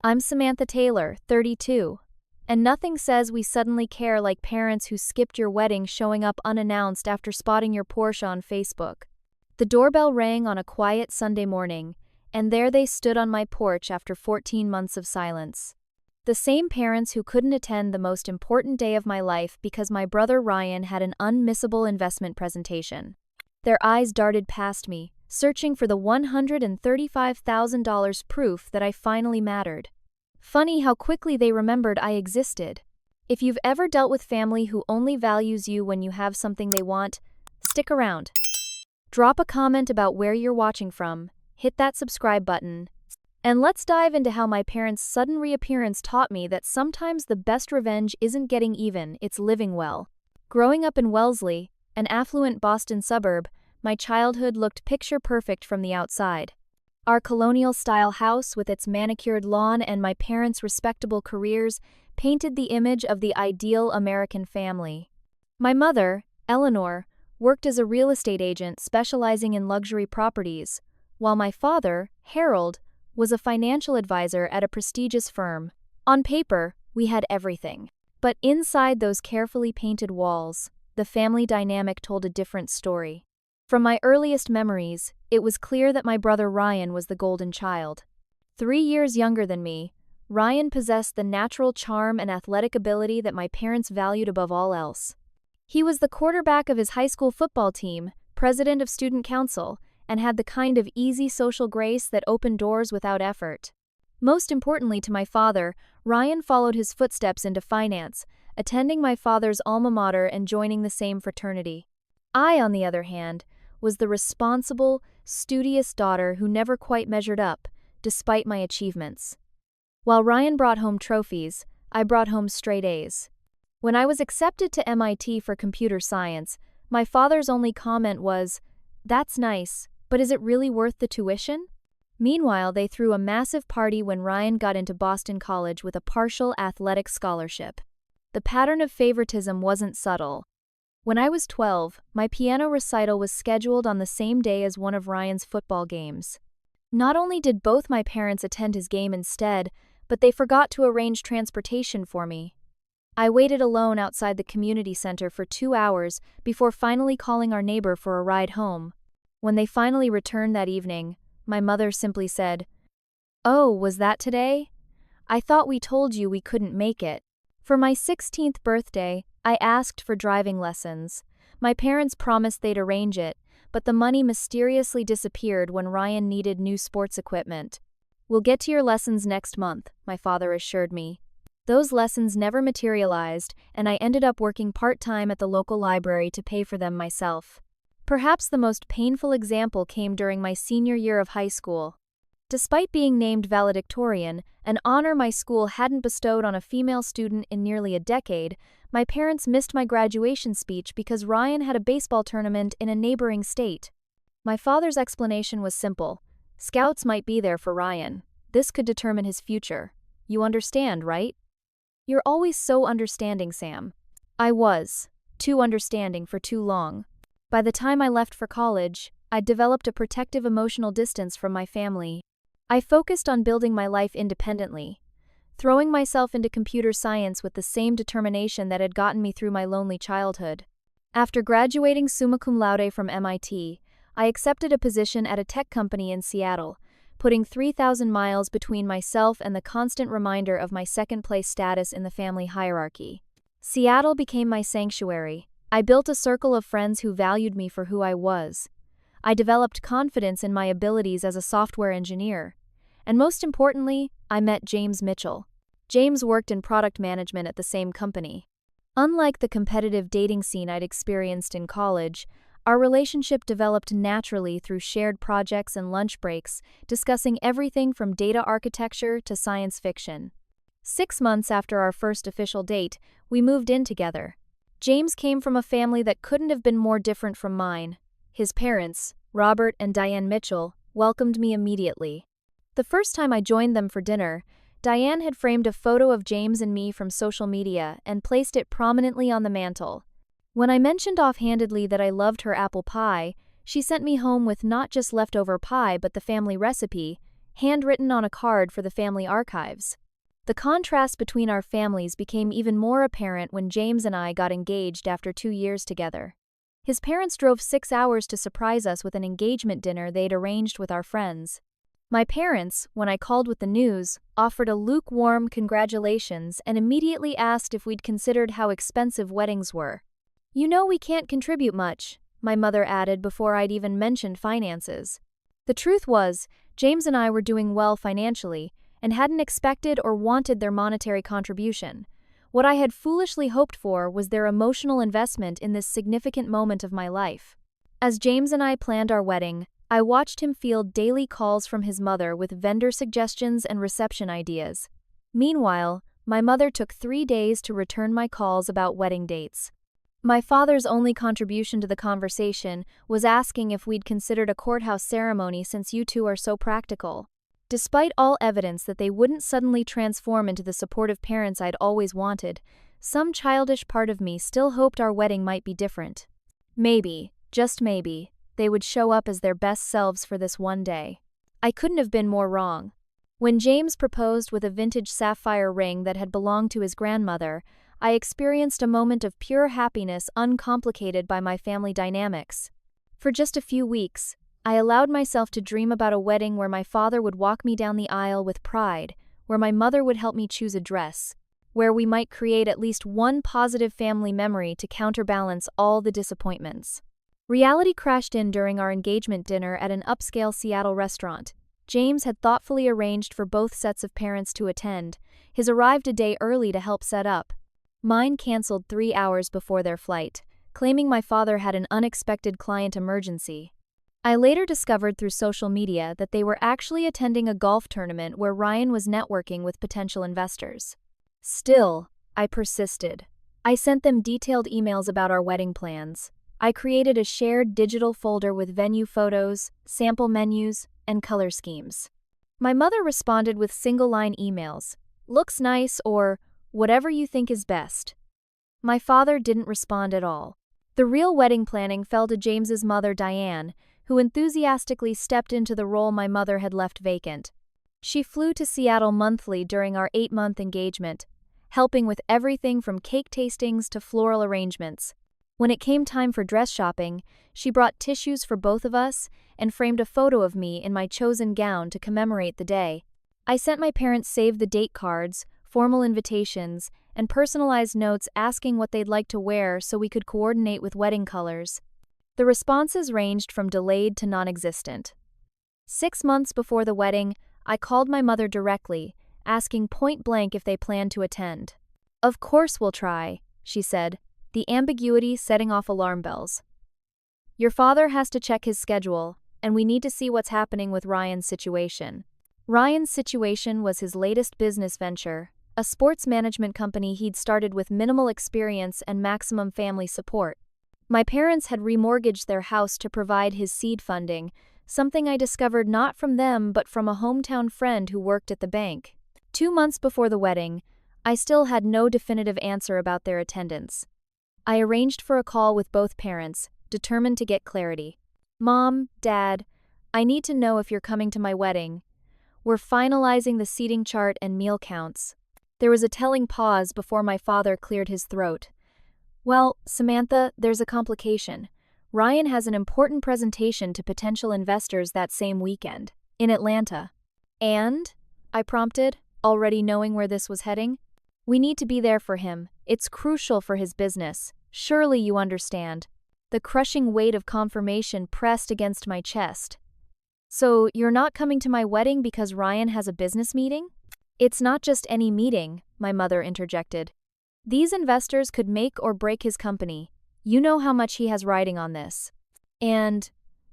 I'm Samantha Taylor, 32. And nothing says we suddenly care like parents who skipped your wedding showing up unannounced after spotting your Porsche on Facebook. The doorbell rang on a quiet Sunday morning, and there they stood on my porch after 14 months of silence. The same parents who couldn't attend the most important day of my life because my brother Ryan had an unmissable investment presentation. Their eyes darted past me, searching for the $135,000 proof that I finally mattered. Funny how quickly they remembered I existed. If you've ever dealt with family who only values you when you have something they want, stick around. Drop a comment about where you're watching from, hit that subscribe button, and let's dive into how my parents' sudden reappearance taught me that sometimes the best revenge isn't getting even, it's living well. Growing up in Wellesley, an affluent Boston suburb, my childhood looked picture-perfect from the outside. Our colonial-style house with its manicured lawn and my parents' respectable careers painted the image of the ideal American family. My mother, Eleanor, worked as a real estate agent specializing in luxury properties, while my father, Harold, was a financial advisor at a prestigious firm. On paper, we had everything. But inside those carefully painted walls, the family dynamic told a different story. From my earliest memories, it was clear that my brother Ryan was the golden child. 3 years younger than me, Ryan possessed the natural charm and athletic ability that my parents valued above all else. He was the quarterback of his high school football team, president of student council, and had the kind of easy social grace that opened doors without effort. Most importantly to my father, Ryan followed his footsteps into finance, attending my father's alma mater and joining the same fraternity. I, on the other hand, was the responsible, studious daughter who never quite measured up, despite my achievements. While Ryan brought home trophies, I brought home straight A's. When I was accepted to MIT for computer science, my father's only comment was, "That's nice, but is it really worth the tuition?" Meanwhile, they threw a massive party when Ryan got into Boston College with a partial athletic scholarship. The pattern of favoritism wasn't subtle. When I was 12, my piano recital was scheduled on the same day as one of Ryan's football games. Not only did both my parents attend his game instead, but they forgot to arrange transportation for me. I waited alone outside the community center for 2 hours before finally calling our neighbor for a ride home. When they finally returned that evening, my mother simply said, "Oh, was that today? I thought we told you we couldn't make it." For my 16th birthday, I asked for driving lessons. My parents promised they'd arrange it, but the money mysteriously disappeared when Ryan needed new sports equipment. "We'll get to your lessons next month," my father assured me. Those lessons never materialized, and I ended up working part-time at the local library to pay for them myself. Perhaps the most painful example came during my senior year of high school. Despite being named valedictorian, an honor my school hadn't bestowed on a female student in nearly a decade, my parents missed my graduation speech because Ryan had a baseball tournament in a neighboring state. My father's explanation was simple. Scouts might be there for Ryan. This could determine his future. You understand, right? You're always so understanding, Sam. I was. Too understanding for too long. By the time I left for college, I'd developed a protective emotional distance from my family. I focused on building my life independently, throwing myself into computer science with the same determination that had gotten me through my lonely childhood. After graduating summa cum laude from MIT, I accepted a position at a tech company in Seattle, putting 3,000 miles between myself and the constant reminder of my second-place status in the family hierarchy. Seattle became my sanctuary. I built a circle of friends who valued me for who I was. I developed confidence in my abilities as a software engineer. And most importantly, I met James Mitchell. James worked in product management at the same company. Unlike the competitive dating scene I'd experienced in college, our relationship developed naturally through shared projects and lunch breaks, discussing everything from data architecture to science fiction. 6 months after our first official date, we moved in together. James came from a family that couldn't have been more different from mine. His parents, Robert and Diane Mitchell, welcomed me immediately. The first time I joined them for dinner, Diane had framed a photo of James and me from social media and placed it prominently on the mantel. When I mentioned offhandedly that I loved her apple pie, she sent me home with not just leftover pie but the family recipe, handwritten on a card for the family archives. The contrast between our families became even more apparent when James and I got engaged after 2 years together. His parents drove 6 hours to surprise us with an engagement dinner they'd arranged with our friends. My parents, when I called with the news, offered a lukewarm congratulations and immediately asked if we'd considered how expensive weddings were. "You know we can't contribute much," my mother added before I'd even mentioned finances. The truth was, James and I were doing well financially and hadn't expected or wanted their monetary contribution. What I had foolishly hoped for was their emotional investment in this significant moment of my life. As James and I planned our wedding, I watched him field daily calls from his mother with vendor suggestions and reception ideas. Meanwhile, my mother took 3 days to return my calls about wedding dates. My father's only contribution to the conversation was asking if we'd considered a courthouse ceremony since you two are so practical. Despite all evidence that they wouldn't suddenly transform into the supportive parents I'd always wanted, some childish part of me still hoped our wedding might be different. Maybe, just maybe, they would show up as their best selves for this one day. I couldn't have been more wrong. When James proposed with a vintage sapphire ring that had belonged to his grandmother, I experienced a moment of pure happiness uncomplicated by my family dynamics. For just a few weeks, I allowed myself to dream about a wedding where my father would walk me down the aisle with pride, where my mother would help me choose a dress, where we might create at least one positive family memory to counterbalance all the disappointments. Reality crashed in during our engagement dinner at an upscale Seattle restaurant. James had thoughtfully arranged for both sets of parents to attend. His arrived a day early to help set up. Mine canceled 3 hours before their flight, claiming my father had an unexpected client emergency. I later discovered through social media that they were actually attending a golf tournament where Ryan was networking with potential investors. Still, I persisted. I sent them detailed emails about our wedding plans. I created a shared digital folder with venue photos, sample menus, and color schemes. My mother responded with single-line emails, "Looks nice," or "Whatever you think is best." My father didn't respond at all. The real wedding planning fell to James's mother, Diane, who enthusiastically stepped into the role my mother had left vacant. She flew to Seattle monthly during our 8-month engagement, helping with everything from cake tastings to floral arrangements. When it came time for dress shopping, she brought tissues for both of us and framed a photo of me in my chosen gown to commemorate the day. I sent my parents save-the-date cards, formal invitations, and personalized notes asking what they'd like to wear so we could coordinate with wedding colors. The responses ranged from delayed to non-existent. 6 months before the wedding, I called my mother directly, asking point-blank if they planned to attend. "Of course we'll try," she said, the ambiguity setting off alarm bells. "Your father has to check his schedule, and we need to see what's happening with Ryan's situation." Ryan's situation was his latest business venture, a sports management company he'd started with minimal experience and maximum family support. My parents had remortgaged their house to provide his seed funding, something I discovered not from them but from a hometown friend who worked at the bank. 2 months before the wedding, I still had no definitive answer about their attendance. I arranged for a call with both parents, determined to get clarity. "Mom, Dad, I need to know if you're coming to my wedding. We're finalizing the seating chart and meal counts." There was a telling pause before my father cleared his throat. "Well, Samantha, there's a complication. Ryan has an important presentation to potential investors that same weekend, in Atlanta." "And?" I prompted, already knowing where this was heading. "We need to be there for him. It's crucial for his business. Surely you understand." The crushing weight of confirmation pressed against my chest. "So you're not coming to my wedding because Ryan has a business meeting?" "It's not just any meeting," my mother interjected. "These investors could make or break his company. You know how much he has riding on this." "And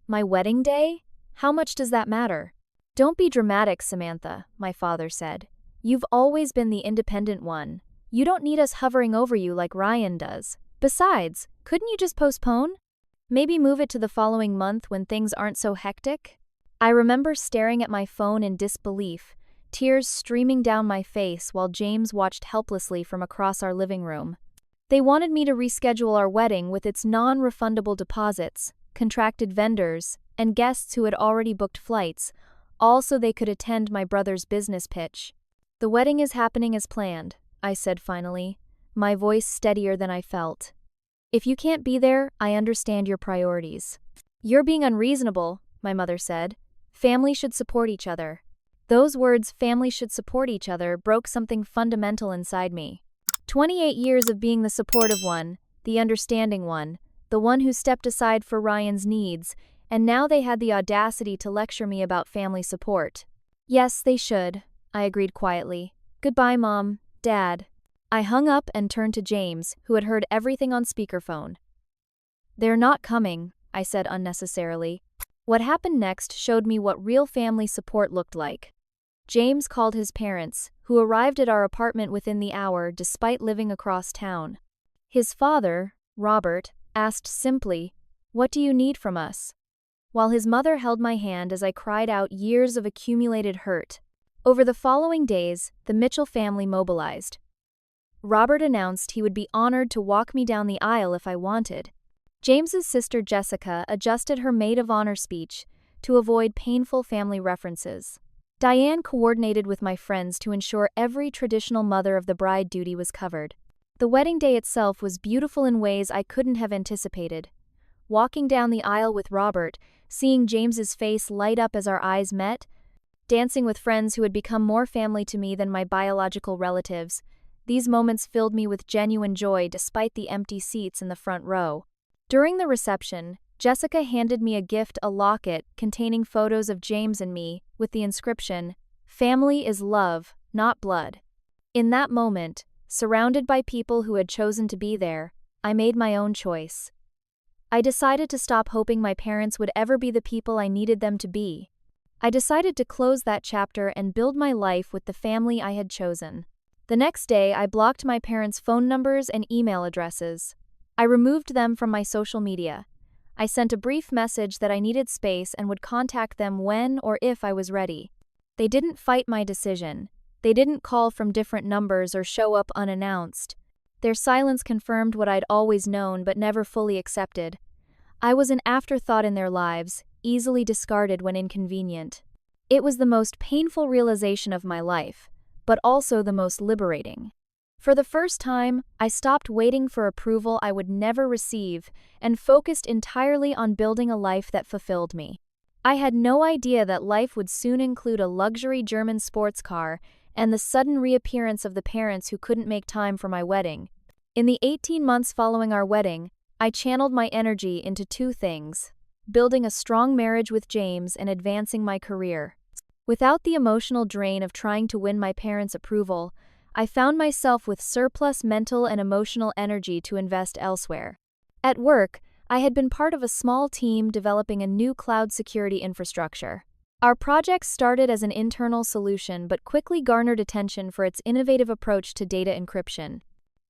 my wedding day? How much does that matter?" "Don't be dramatic, Samantha," my father said. "You've always been the independent one. You don't need us hovering over you like Ryan does. Besides, couldn't you just postpone? Maybe move it to the following month when things aren't so hectic?" I remember staring at my phone in disbelief, tears streaming down my face while James watched helplessly from across our living room. They wanted me to reschedule our wedding with its non-refundable deposits, contracted vendors, and guests who had already booked flights, all so they could attend my brother's business pitch. "The wedding is happening as planned," I said finally, my voice steadier than I felt. "If you can't be there, I understand your priorities." "You're being unreasonable," my mother said. "Family should support each other." Those words, "family should support each other," broke something fundamental inside me. 28 years of being the supportive one, the understanding one, the one who stepped aside for Ryan's needs, and now they had the audacity to lecture me about family support. "Yes, they should," I agreed quietly. "Goodbye, Mom, Dad." I hung up and turned to James, who had heard everything on speakerphone. "They're not coming," I said unnecessarily. What happened next showed me what real family support looked like. James called his parents, who arrived at our apartment within the hour despite living across town. His father, Robert, asked simply, "What do you need from us?" while his mother held my hand as I cried out years of accumulated hurt. Over the following days, the Mitchell family mobilized. Robert announced he would be honored to walk me down the aisle if I wanted. James's sister Jessica adjusted her maid of honor speech to avoid painful family references. Diane coordinated with my friends to ensure every traditional mother of the bride duty was covered. The wedding day itself was beautiful in ways I couldn't have anticipated. Walking down the aisle with Robert, seeing James's face light up as our eyes met, dancing with friends who had become more family to me than my biological relatives, these moments filled me with genuine joy despite the empty seats in the front row. During the reception, Jessica handed me a gift, a locket containing photos of James and me, with the inscription, "Family is love, not blood." In that moment, surrounded by people who had chosen to be there, I made my own choice. I decided to stop hoping my parents would ever be the people I needed them to be. I decided to close that chapter and build my life with the family I had chosen. The next day, I blocked my parents' phone numbers and email addresses. I removed them from my social media. I sent a brief message that I needed space and would contact them when or if I was ready. They didn't fight my decision. They didn't call from different numbers or show up unannounced. Their silence confirmed what I'd always known but never fully accepted. I was an afterthought in their lives, easily discarded when inconvenient. It was the most painful realization of my life, but also the most liberating. For the first time, I stopped waiting for approval I would never receive and focused entirely on building a life that fulfilled me. I had no idea that life would soon include a luxury German sports car and the sudden reappearance of the parents who couldn't make time for my wedding. In the 18 months following our wedding, I channeled my energy into two things: building a strong marriage with James and advancing my career. Without the emotional drain of trying to win my parents' approval, I found myself with surplus mental and emotional energy to invest elsewhere. At work, I had been part of a small team developing a new cloud security infrastructure. Our project started as an internal solution but quickly garnered attention for its innovative approach to data encryption.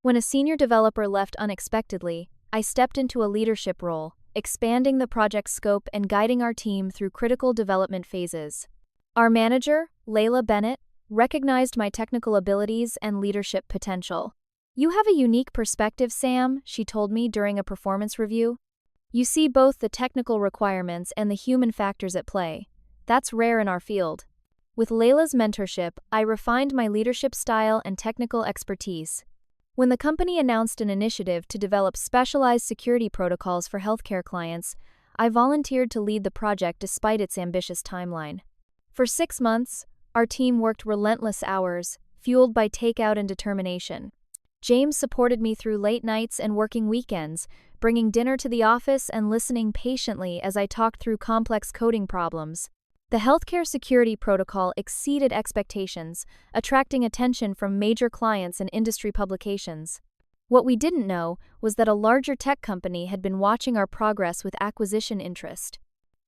When a senior developer left unexpectedly, I stepped into a leadership role, expanding the project's scope and guiding our team through critical development phases. Our manager, Layla Bennett, recognized my technical abilities and leadership potential. "You have a unique perspective, Sam," she told me during a performance review. "You see both the technical requirements and the human factors at play. That's rare in our field." With Layla's mentorship, I refined my leadership style and technical expertise. When the company announced an initiative to develop specialized security protocols for healthcare clients, I volunteered to lead the project despite its ambitious timeline. For 6 months, our team worked relentless hours, fueled by takeout and determination. James supported me through late nights and working weekends, bringing dinner to the office and listening patiently as I talked through complex coding problems. The healthcare security protocol exceeded expectations, attracting attention from major clients and industry publications. What we didn't know was that a larger tech company had been watching our progress with acquisition interest.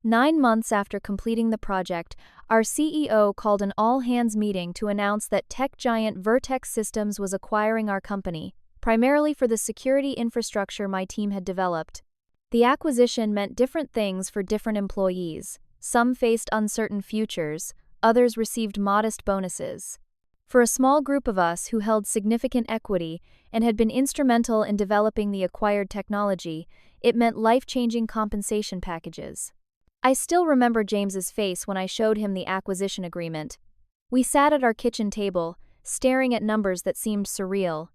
9 months after completing the project, our CEO called an all-hands meeting to announce that tech giant Vertex Systems was acquiring our company, primarily for the security infrastructure my team had developed. The acquisition meant different things for different employees. Some faced uncertain futures, others received modest bonuses. For a small group of us who held significant equity and had been instrumental in developing the acquired technology, it meant life-changing compensation packages. I still remember James's face when I showed him the acquisition agreement. We sat at our kitchen table, staring at numbers that seemed surreal.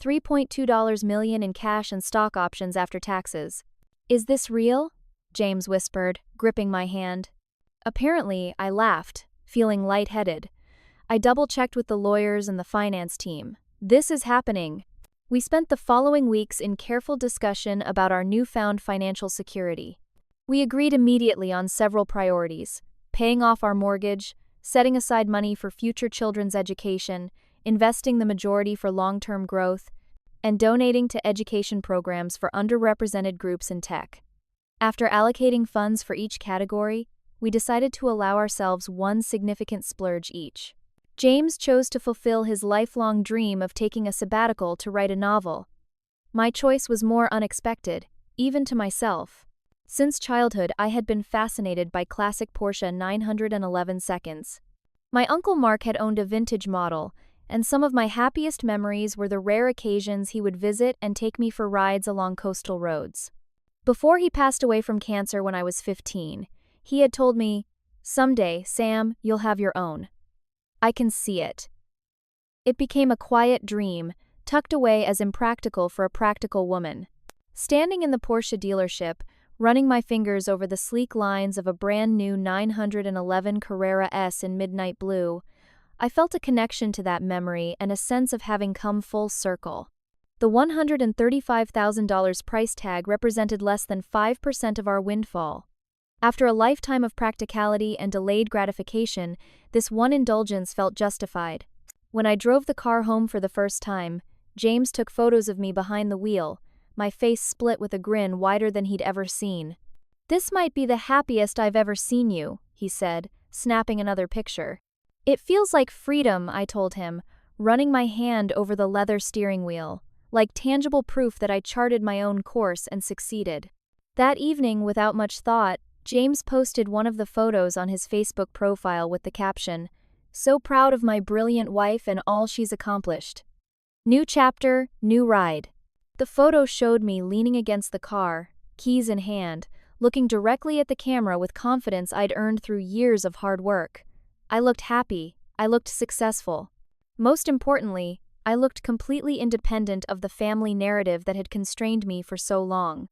$3.2 million in cash and stock options after taxes. Is this real? James whispered, gripping my hand. Apparently, I laughed, feeling lightheaded. I double-checked with the lawyers and the finance team. This is happening. We spent the following weeks in careful discussion about our newfound financial security. We agreed immediately on several priorities: paying off our mortgage, setting aside money for future children's education, investing the majority for long-term growth, and donating to education programs for underrepresented groups in tech. After allocating funds for each category, we decided to allow ourselves one significant splurge each. James chose to fulfill his lifelong dream of taking a sabbatical to write a novel. My choice was more unexpected, even to myself. Since childhood, I had been fascinated by classic Porsche 911 seconds. My Uncle Mark had owned a vintage model, and some of my happiest memories were the rare occasions he would visit and take me for rides along coastal roads. Before he passed away from cancer when I was 15, he had told me, "Someday, Sam, you'll have your own." I can see it. It became a quiet dream, tucked away as impractical for a practical woman. Standing in the Porsche dealership, running my fingers over the sleek lines of a brand new 911 Carrera S in midnight blue, I felt a connection to that memory and a sense of having come full circle. The $135,000 price tag represented less than 5% of our windfall. After a lifetime of practicality and delayed gratification, this one indulgence felt justified. When I drove the car home for the first time, James took photos of me behind the wheel, my face split with a grin wider than he'd ever seen. "This might be the happiest I've ever seen you," he said, snapping another picture. "It feels like freedom," I told him, running my hand over the leather steering wheel, like tangible proof that I charted my own course and succeeded. That evening, without much thought, James posted one of the photos on his Facebook profile with the caption, "So proud of my brilliant wife and all she's accomplished. New chapter, new ride." The photo showed me leaning against the car, keys in hand, looking directly at the camera with confidence I'd earned through years of hard work. I looked happy, I looked successful. Most importantly, I looked completely independent of the family narrative that had constrained me for so long.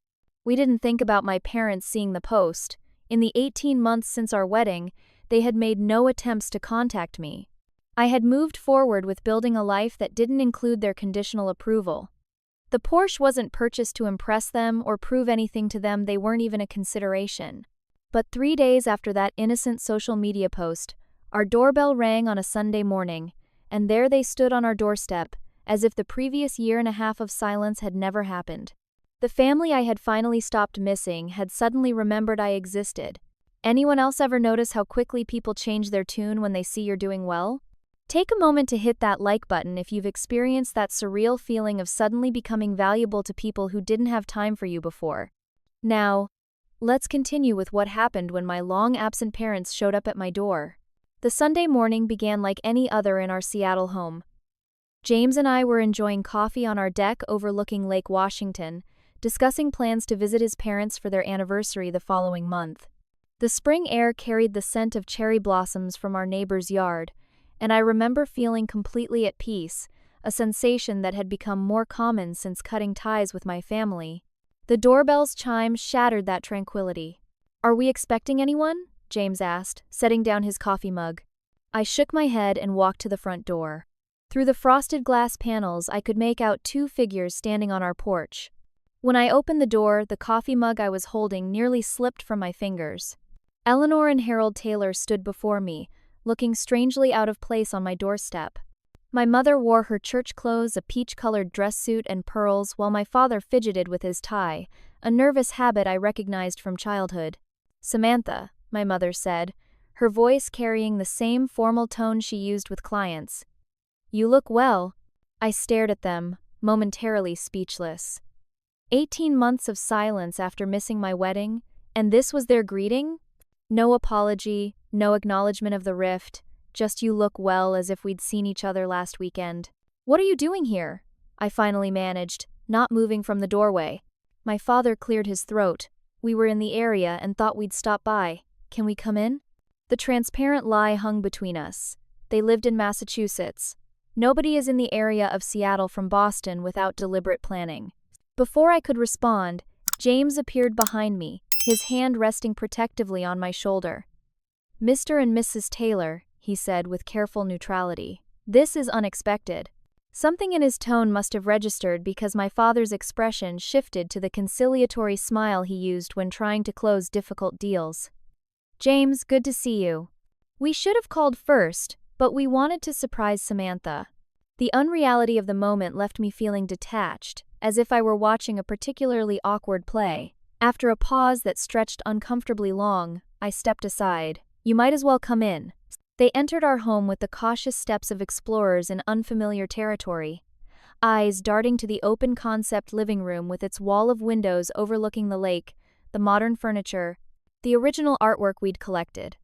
We didn't think about my parents seeing the post. In the 18 months since our wedding, they had made no attempts to contact me. I had moved forward with building a life that didn't include their conditional approval. The Porsche wasn't purchased to impress them or prove anything to them. They weren't even a consideration. But 3 days after that innocent social media post, our doorbell rang on a Sunday morning, and there they stood on our doorstep, as if the previous year and a half of silence had never happened. The family I had finally stopped missing had suddenly remembered I existed. Anyone else ever notice how quickly people change their tune when they see you're doing well? Take a moment to hit that like button if you've experienced that surreal feeling of suddenly becoming valuable to people who didn't have time for you before. Now, let's continue with what happened when my long-absent parents showed up at my door. The Sunday morning began like any other in our Seattle home. James and I were enjoying coffee on our deck overlooking Lake Washington, discussing plans to visit his parents for their anniversary the following month. The spring air carried the scent of cherry blossoms from our neighbor's yard, and I remember feeling completely at peace, a sensation that had become more common since cutting ties with my family. The doorbell's chime shattered that tranquility. "Are we expecting anyone?" James asked, setting down his coffee mug. I shook my head and walked to the front door. Through the frosted glass panels, I could make out 2 figures standing on our porch. When I opened the door, the coffee mug I was holding nearly slipped from my fingers. Eleanor and Harold Taylor stood before me, looking strangely out of place on my doorstep. My mother wore her church clothes, a peach-colored dress suit, and pearls, while my father fidgeted with his tie, a nervous habit I recognized from childhood. "Samantha," my mother said, her voice carrying the same formal tone she used with clients. "You look well." I stared at them, momentarily speechless. 18 months of silence after missing my wedding, and this was their greeting? No apology, no acknowledgement of the rift, just "you look well," as if we'd seen each other last weekend. "What are you doing here?" I finally managed, not moving from the doorway. My father cleared his throat. We were in the area and thought we'd stop by. Can we come in? The transparent lie hung between us. They lived in Massachusetts. Nobody is in the area of Seattle from Boston without deliberate planning. Before I could respond, James appeared behind me, his hand resting protectively on my shoulder. "Mr. and Mrs. Taylor," he said with careful neutrality. "This is unexpected." Something in his tone must have registered because my father's expression shifted to the conciliatory smile he used when trying to close difficult deals. "James, good to see you. We should have called first, but we wanted to surprise Samantha." The unreality of the moment left me feeling detached, as if I were watching a particularly awkward play. After a pause that stretched uncomfortably long, I stepped aside. "You might as well come in." They entered our home with the cautious steps of explorers in unfamiliar territory, eyes darting to the open-concept living room with its wall of windows overlooking the lake, the modern furniture, the original artwork we'd collected.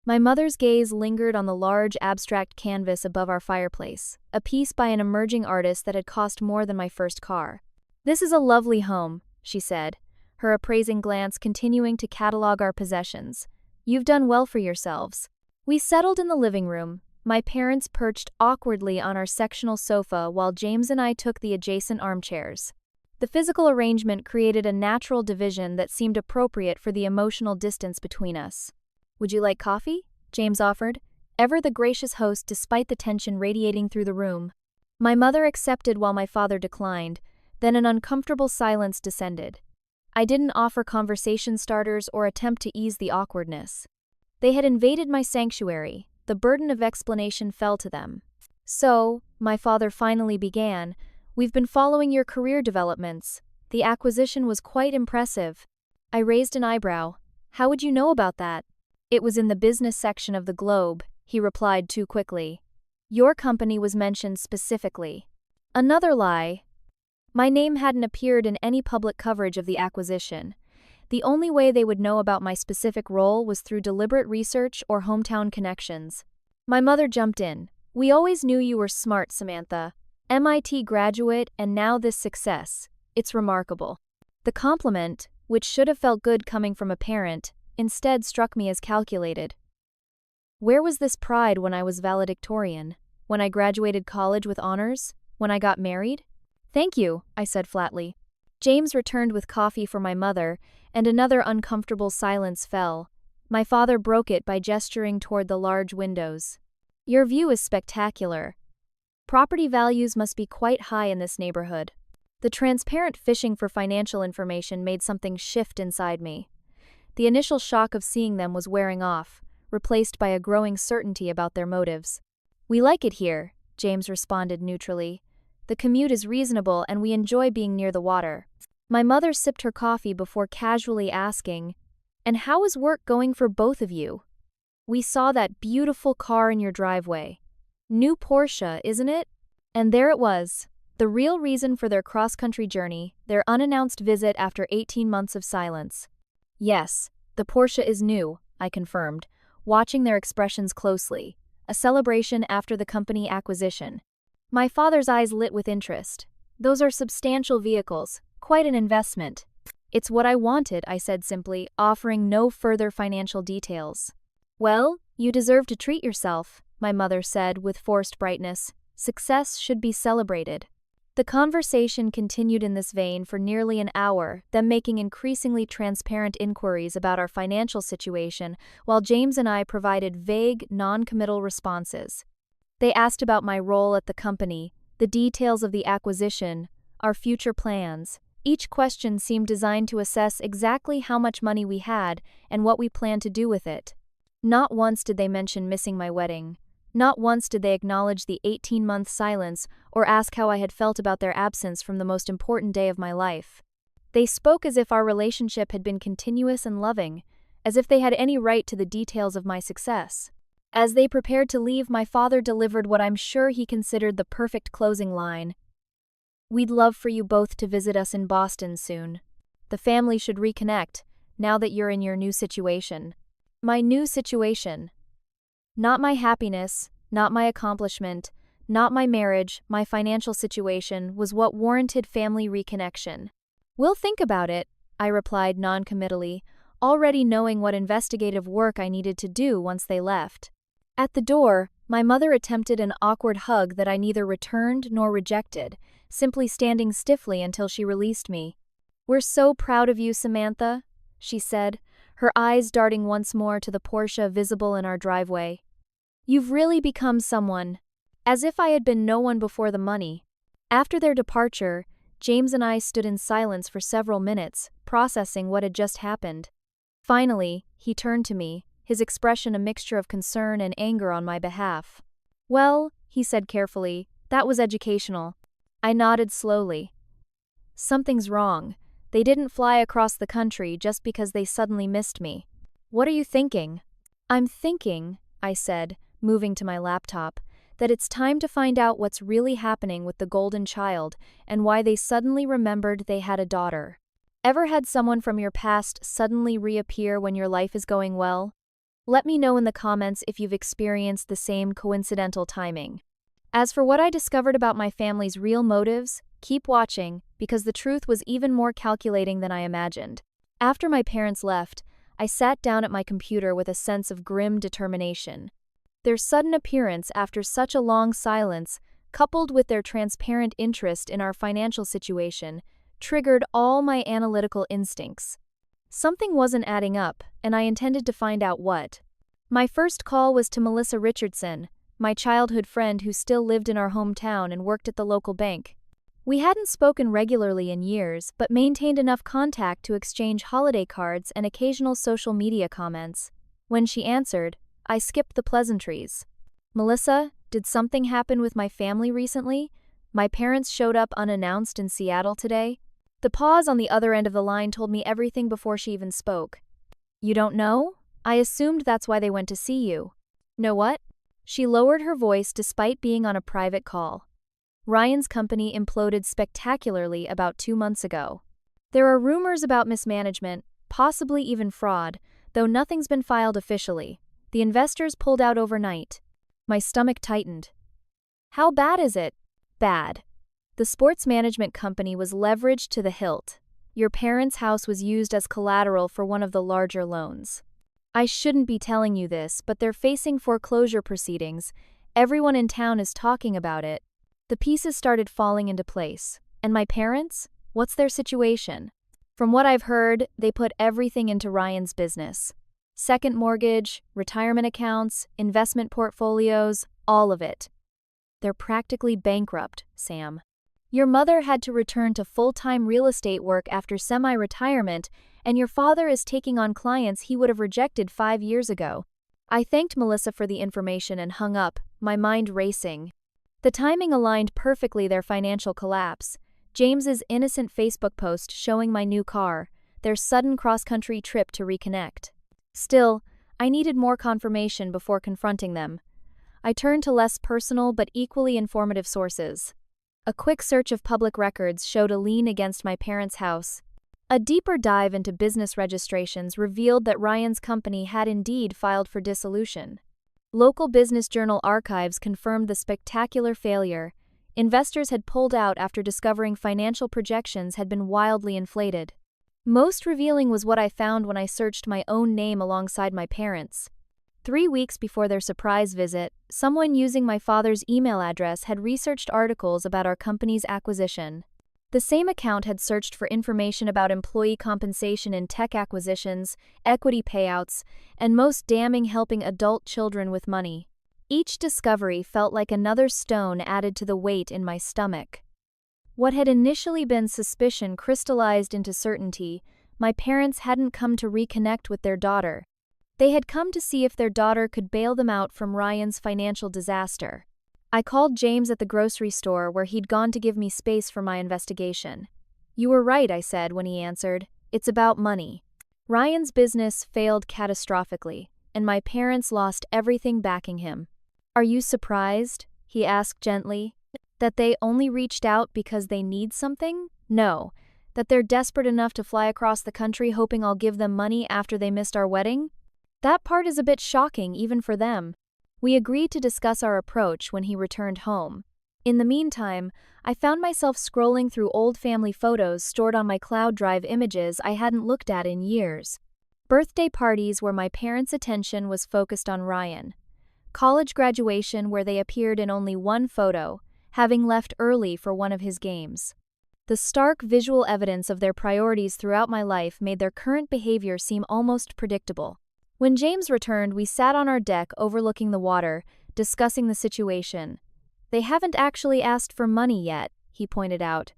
My mother's gaze lingered on the large abstract canvas above our fireplace, a piece by an emerging artist that had cost more than my first car. "This is a lovely home," she said, her appraising glance continuing to catalog our possessions. "You've done well for yourselves." We settled in the living room, my parents perched awkwardly on our sectional sofa while James and I took the adjacent armchairs. The physical arrangement created a natural division that seemed appropriate for the emotional distance between us. "Would you like coffee?" James offered, ever the gracious host despite the tension radiating through the room. My mother accepted while my father declined, then an uncomfortable silence descended. I didn't offer conversation starters or attempt to ease the awkwardness. They had invaded my sanctuary, the burden of explanation fell to them. "So," my father finally began, "we've been following your career developments. The acquisition was quite impressive." I raised an eyebrow. "How would you know about that?" "It was in the business section of the Globe," he replied too quickly. "Your company was mentioned specifically." Another lie. My name hadn't appeared in any public coverage of the acquisition. The only way they would know about my specific role was through deliberate research or hometown connections. My mother jumped in. "We always knew you were smart, Samantha. MIT graduate and now this success. It's remarkable." The compliment, which should have felt good coming from a parent, instead struck me as calculated. Where was this pride when I was valedictorian? When I graduated college with honors? When I got married? "Thank you," I said flatly. James returned with coffee for my mother, and another uncomfortable silence fell. My father broke it by gesturing toward the large windows. "Your view is spectacular. Property values must be quite high in this neighborhood." The transparent fishing for financial information made something shift inside me. The initial shock of seeing them was wearing off, replaced by a growing certainty about their motives. "We like it here," James responded neutrally. "The commute is reasonable and we enjoy being near the water." My mother sipped her coffee before casually asking, "And how is work going for both of you? We saw that beautiful car in your driveway. New Porsche, isn't it?" And there it was, the real reason for their cross-country journey, their unannounced visit after 18 months of silence. "Yes, the Porsche is new," I confirmed, watching their expressions closely. "A celebration after the company acquisition." My father's eyes lit with interest. "Those are substantial vehicles, quite an investment." "It's what I wanted," I said simply, offering no further financial details. "Well, you deserve to treat yourself," my mother said with forced brightness. "Success should be celebrated." The conversation continued in this vein for nearly an hour, them making increasingly transparent inquiries about our financial situation, while James and I provided vague, non-committal responses. They asked about my role at the company, the details of the acquisition, our future plans. Each question seemed designed to assess exactly how much money we had and what we planned to do with it. Not once did they mention missing my wedding. Not once did they acknowledge the 18-month silence or ask how I had felt about their absence from the most important day of my life. They spoke as if our relationship had been continuous and loving, as if they had any right to the details of my success. As they prepared to leave, my father delivered what I'm sure he considered the perfect closing line. "We'd love for you both to visit us in Boston soon. The family should reconnect, now that you're in your new situation." My new situation. Not my happiness, not my accomplishment, not my marriage, my financial situation was what warranted family reconnection. "We'll think about it," I replied noncommittally, already knowing what investigative work I needed to do once they left. At the door, my mother attempted an awkward hug that I neither returned nor rejected, simply standing stiffly until she released me. "We're so proud of you, Samantha," she said, her eyes darting once more to the Porsche visible in our driveway. "You've really become someone." As if I had been no one before the money. After their departure, James and I stood in silence for several minutes, processing what had just happened. Finally, he turned to me, his expression a mixture of concern and anger on my behalf. "Well," he said carefully, "that was educational." I nodded slowly. "Something's wrong. They didn't fly across the country just because they suddenly missed me. What are you thinking?" "I'm thinking," I said, moving to my laptop, "that it's time to find out what's really happening with the golden child and why they suddenly remembered they had a daughter. Ever had someone from your past suddenly reappear when your life is going well? Let me know in the comments if you've experienced the same coincidental timing. As for what I discovered about my family's real motives, keep watching, because the truth was even more calculating than I imagined. After my parents left, I sat down at my computer with a sense of grim determination. Their sudden appearance after such a long silence, coupled with their transparent interest in our financial situation, triggered all my analytical instincts. Something wasn't adding up, and I intended to find out what. My first call was to Melissa Richardson, my childhood friend who still lived in our hometown and worked at the local bank. We hadn't spoken regularly in years, but maintained enough contact to exchange holiday cards and occasional social media comments. When she answered, I skipped the pleasantries. "Melissa, did something happen with my family recently? My parents showed up unannounced in Seattle today." The pause on the other end of the line told me everything before she even spoke. "You don't know? I assumed that's why they went to see you." "Know what?" She lowered her voice despite being on a private call. "Ryan's company imploded spectacularly about 2 months ago. There are rumors about mismanagement, possibly even fraud, though nothing's been filed officially. The investors pulled out overnight." My stomach tightened. "How bad is it?" "Bad. The sports management company was leveraged to the hilt. Your parents' house was used as collateral for one of the larger loans. I shouldn't be telling you this, but they're facing foreclosure proceedings. Everyone in town is talking about it." The pieces started falling into place. And my parents? What's their situation? From what I've heard, they put everything into Ryan's business. Second mortgage, retirement accounts, investment portfolios, all of it. They're practically bankrupt, Sam. Your mother had to return to full-time real estate work after semi-retirement, and your father is taking on clients he would have rejected 5 years ago. I thanked Melissa for the information and hung up, my mind racing. The timing aligned perfectly their financial collapse. James's innocent Facebook post showing my new car, their sudden cross-country trip to reconnect. Still, I needed more confirmation before confronting them. I turned to less personal but equally informative sources. A quick search of public records showed a lien against my parents' house. A deeper dive into business registrations revealed that Ryan's company had indeed filed for dissolution. Local business journal archives confirmed the spectacular failure. Investors had pulled out after discovering financial projections had been wildly inflated. Most revealing was what I found when I searched my own name alongside my parents'. 3 weeks before their surprise visit, someone using my father's email address had researched articles about our company's acquisition. The same account had searched for information about employee compensation in tech acquisitions, equity payouts, and most damning, helping adult children with money. Each discovery felt like another stone added to the weight in my stomach. What had initially been suspicion crystallized into certainty. My parents hadn't come to reconnect with their daughter. They had come to see if their daughter could bail them out from Ryan's financial disaster. I called James at the grocery store where he'd gone to give me space for my investigation. "You were right," I said when he answered. "It's about money." Ryan's business failed catastrophically, and my parents lost everything backing him. "Are you surprised?" he asked gently. "That they only reached out because they need something? No. That they're desperate enough to fly across the country hoping I'll give them money after they missed our wedding? That part is a bit shocking even for them." We agreed to discuss our approach when he returned home. In the meantime, I found myself scrolling through old family photos stored on my cloud drive images I hadn't looked at in years. Birthday parties where my parents' attention was focused on Ryan. College graduation where they appeared in only one photo, having left early for one of his games. The stark visual evidence of their priorities throughout my life made their current behavior seem almost predictable. When James returned, we sat on our deck overlooking the water, discussing the situation. "They haven't actually asked for money yet," he pointed out.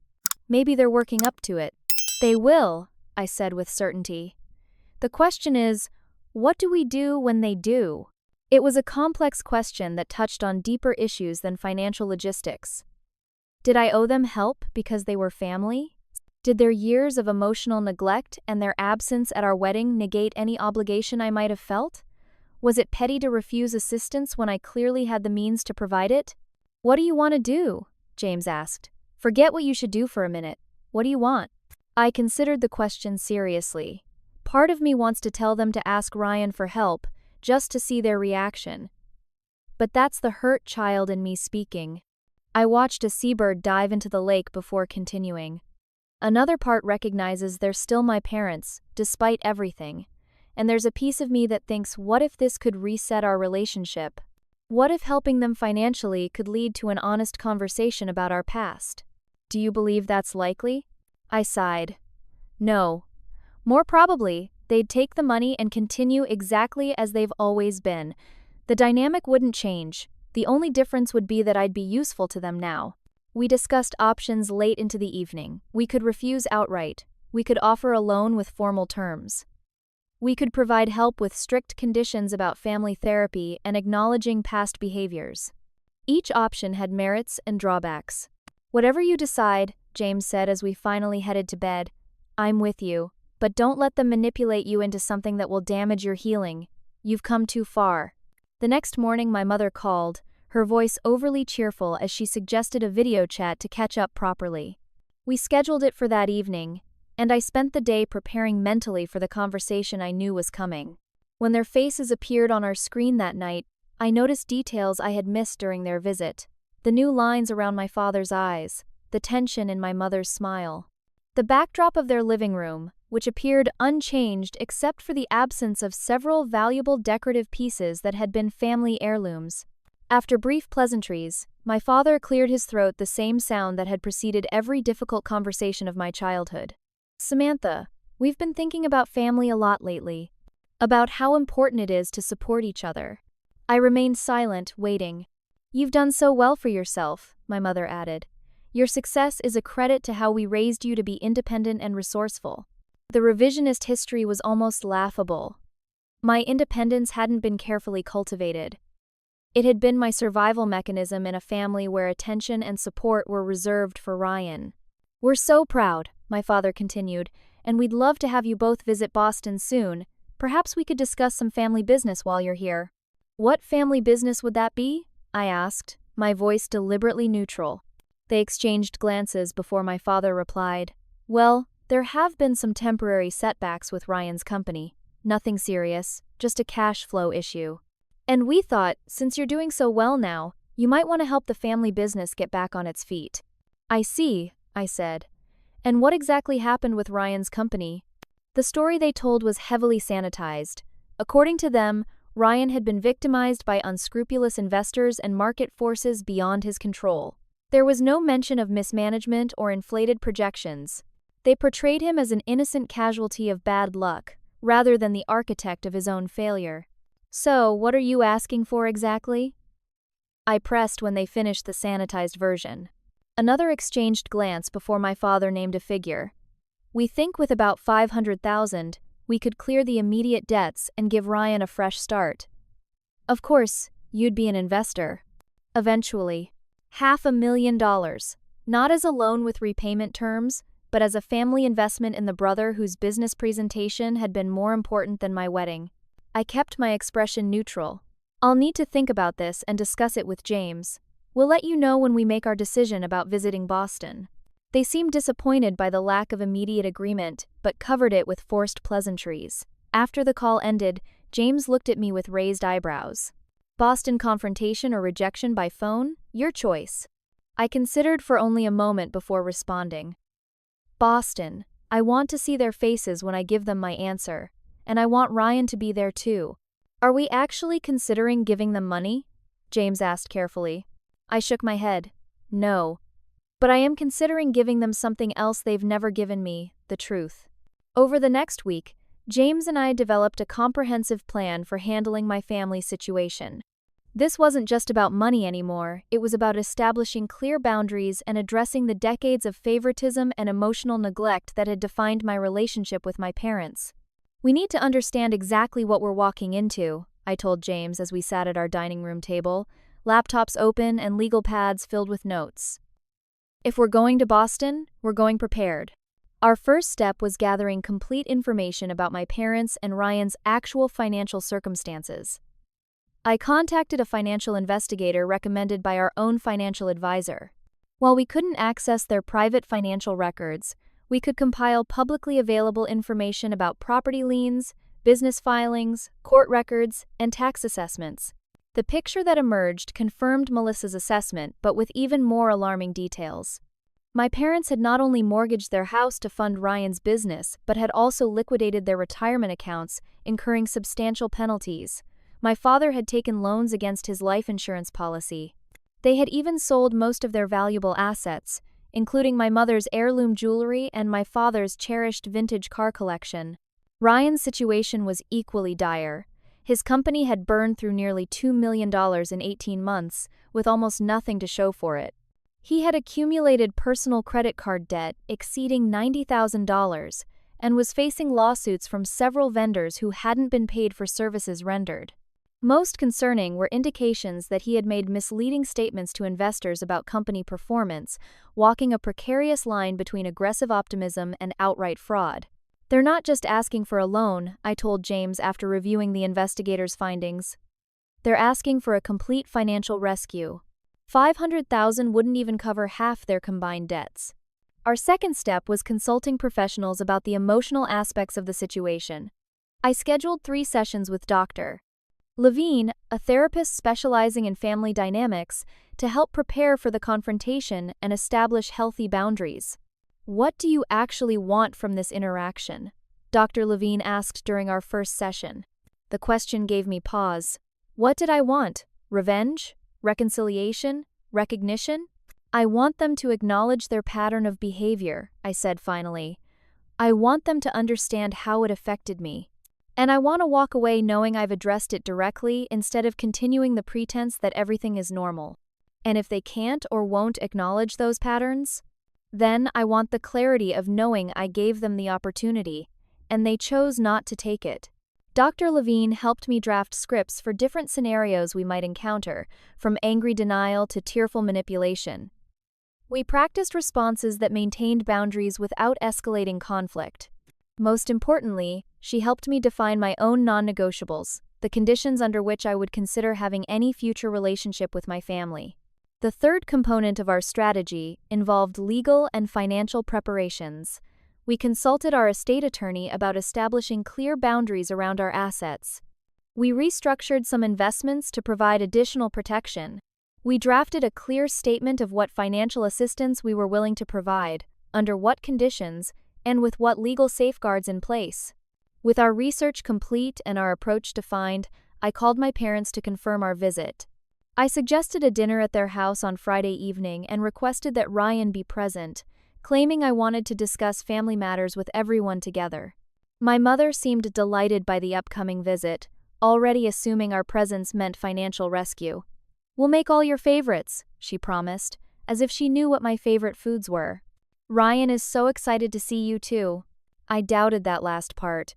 "Maybe they're working up to it." "They will," I said with certainty. "The question is, what do we do when they do?" It was a complex question that touched on deeper issues than financial logistics. Did I owe them help because they were family? Did their years of emotional neglect and their absence at our wedding negate any obligation I might have felt? Was it petty to refuse assistance when I clearly had the means to provide it? "What do you want to do?" James asked. "Forget what you should do for a minute. What do you want?" I considered the question seriously. Part of me wants to tell them to ask Ryan for help, just to see their reaction. But that's the hurt child in me speaking. I watched a seabird dive into the lake before continuing. Another part recognizes they're still my parents, despite everything. And there's a piece of me that thinks, what if this could reset our relationship? What if helping them financially could lead to an honest conversation about our past? "Do you believe that's likely?" I sighed. "No. More probably, they'd take the money and continue exactly as they've always been. The dynamic wouldn't change. The only difference would be that I'd be useful to them now." We discussed options late into the evening. We could refuse outright. We could offer a loan with formal terms. We could provide help with strict conditions about family therapy and acknowledging past behaviors. Each option had merits and drawbacks. "Whatever you decide," James said as we finally headed to bed, "I'm with you, but don't let them manipulate you into something that will damage your healing. You've come too far." The next morning my mother called, her voice overly cheerful as she suggested a video chat to catch up properly. We scheduled it for that evening, and I spent the day preparing mentally for the conversation I knew was coming. When their faces appeared on our screen that night, I noticed details I had missed during their visit. The new lines around my father's eyes, the tension in my mother's smile. The backdrop of their living room, which appeared unchanged except for the absence of several valuable decorative pieces that had been family heirlooms. After brief pleasantries, my father cleared his throat, the same sound that had preceded every difficult conversation of my childhood. "Samantha, we've been thinking about family a lot lately, about how important it is to support each other." I remained silent, waiting. "You've done so well for yourself," my mother added. "Your success is a credit to how we raised you to be independent and resourceful." The revisionist history was almost laughable. My independence hadn't been carefully cultivated. It had been my survival mechanism in a family where attention and support were reserved for Ryan. "We're so proud," my father continued, "and we'd love to have you both visit Boston soon. Perhaps we could discuss some family business while you're here." "What family business would that be?" I asked, my voice deliberately neutral. They exchanged glances before my father replied, "Well, there have been some temporary setbacks with Ryan's company. Nothing serious, just a cash flow issue. And we thought, since you're doing so well now, you might want to help the family business get back on its feet." "I see," I said. "And what exactly happened with Ryan's company?" The story they told was heavily sanitized. According to them, Ryan had been victimized by unscrupulous investors and market forces beyond his control. There was no mention of mismanagement or inflated projections. They portrayed him as an innocent casualty of bad luck, rather than the architect of his own failure. "So, what are you asking for exactly?" I pressed when they finished the sanitized version. Another exchanged glance before my father named a figure. "We think with about 500,000, we could clear the immediate debts and give Ryan a fresh start. Of course, you'd be an investor. Eventually. $500,000. Not as a loan with repayment terms, but as a family investment in the brother whose business presentation had been more important than my wedding." I kept my expression neutral. "I'll need to think about this and discuss it with James. We'll let you know when we make our decision about visiting Boston." They seemed disappointed by the lack of immediate agreement, but covered it with forced pleasantries. After the call ended, James looked at me with raised eyebrows. "Boston confrontation or rejection by phone? Your choice." I considered for only a moment before responding. Boston. I want to see their faces when I give them my answer, and I want Ryan to be there too. Are we actually considering giving them money? James asked carefully. I shook my head. No. But I am considering giving them something else they've never given me, the truth. Over the next week, James and I developed a comprehensive plan for handling my family situation. This wasn't just about money anymore, it was about establishing clear boundaries and addressing the decades of favoritism and emotional neglect that had defined my relationship with my parents. We need to understand exactly what we're walking into, I told James as we sat at our dining room table, laptops open and legal pads filled with notes. If we're going to Boston, we're going prepared. Our first step was gathering complete information about my parents and Ryan's actual financial circumstances. I contacted a financial investigator recommended by our own financial advisor. While we couldn't access their private financial records, we could compile publicly available information about property liens, business filings, court records, and tax assessments. The picture that emerged confirmed Melissa's assessment, but with even more alarming details. My parents had not only mortgaged their house to fund Ryan's business, but had also liquidated their retirement accounts, incurring substantial penalties. My father had taken loans against his life insurance policy. They had even sold most of their valuable assets, including my mother's heirloom jewelry and my father's cherished vintage car collection. Ryan's situation was equally dire. His company had burned through nearly $2 million in 18 months, with almost nothing to show for it. He had accumulated personal credit card debt exceeding $90,000 and was facing lawsuits from several vendors who hadn't been paid for services rendered. Most concerning were indications that he had made misleading statements to investors about company performance, walking a precarious line between aggressive optimism and outright fraud. They're not just asking for a loan, I told James after reviewing the investigators' findings. They're asking for a complete financial rescue. $500,000 wouldn't even cover half their combined debts. Our second step was consulting professionals about the emotional aspects of the situation. I scheduled 3 sessions with Dr. Levine, a therapist specializing in family dynamics, to help prepare for the confrontation and establish healthy boundaries. What do you actually want from this interaction? Dr. Levine asked during our first session. The question gave me pause. What did I want? Revenge? Reconciliation? Recognition? I want them to acknowledge their pattern of behavior, I said finally. I want them to understand how it affected me. And I want to walk away knowing I've addressed it directly instead of continuing the pretense that everything is normal. And if they can't or won't acknowledge those patterns, then I want the clarity of knowing I gave them the opportunity, and they chose not to take it. Dr. Levine helped me draft scripts for different scenarios we might encounter, from angry denial to tearful manipulation. We practiced responses that maintained boundaries without escalating conflict. Most importantly, she helped me define my own non-negotiables, the conditions under which I would consider having any future relationship with my family. The third component of our strategy involved legal and financial preparations. We consulted our estate attorney about establishing clear boundaries around our assets. We restructured some investments to provide additional protection. We drafted a clear statement of what financial assistance we were willing to provide, under what conditions, and with what legal safeguards in place. With our research complete and our approach defined, I called my parents to confirm our visit. I suggested a dinner at their house on Friday evening and requested that Ryan be present, claiming I wanted to discuss family matters with everyone together. My mother seemed delighted by the upcoming visit, already assuming our presence meant financial rescue. "We'll make all your favorites," she promised, as if she knew what my favorite foods were. "Ryan is so excited to see you too." I doubted that last part.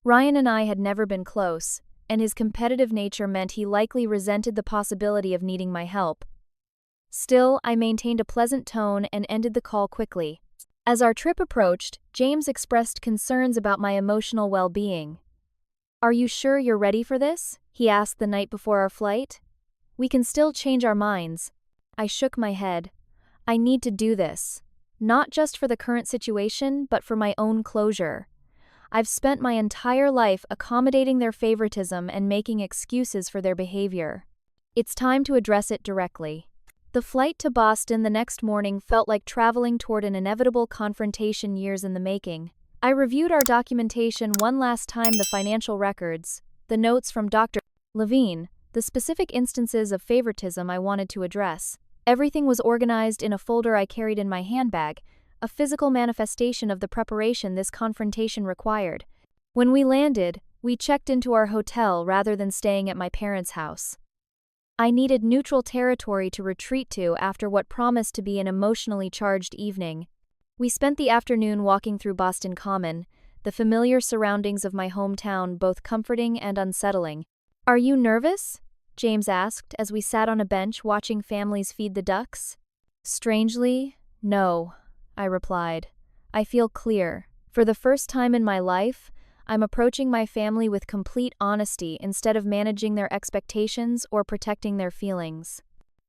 Ryan and I had never been close, and his competitive nature meant he likely resented the possibility of needing my help. Still, I maintained a pleasant tone and ended the call quickly. As our trip approached, James expressed concerns about my emotional well-being. "Are you sure you're ready for this?" he asked the night before our flight. "We can still change our minds." I shook my head. I need to do this, not just for the current situation, but for my own closure. I've spent my entire life accommodating their favoritism and making excuses for their behavior. It's time to address it directly. The flight to Boston the next morning felt like traveling toward an inevitable confrontation years in the making. I reviewed our documentation one last time, the financial records, the notes from Dr. Levine, the specific instances of favoritism I wanted to address. Everything was organized in a folder I carried in my handbag, a physical manifestation of the preparation this confrontation required. When we landed, we checked into our hotel rather than staying at my parents' house. I needed neutral territory to retreat to after what promised to be an emotionally charged evening. We spent the afternoon walking through Boston Common, the familiar surroundings of my hometown both comforting and unsettling. "Are you nervous?" James asked as we sat on a bench watching families feed the ducks. "Strangely, no," I replied. "I feel clear. For the first time in my life, I'm approaching my family with complete honesty instead of managing their expectations or protecting their feelings.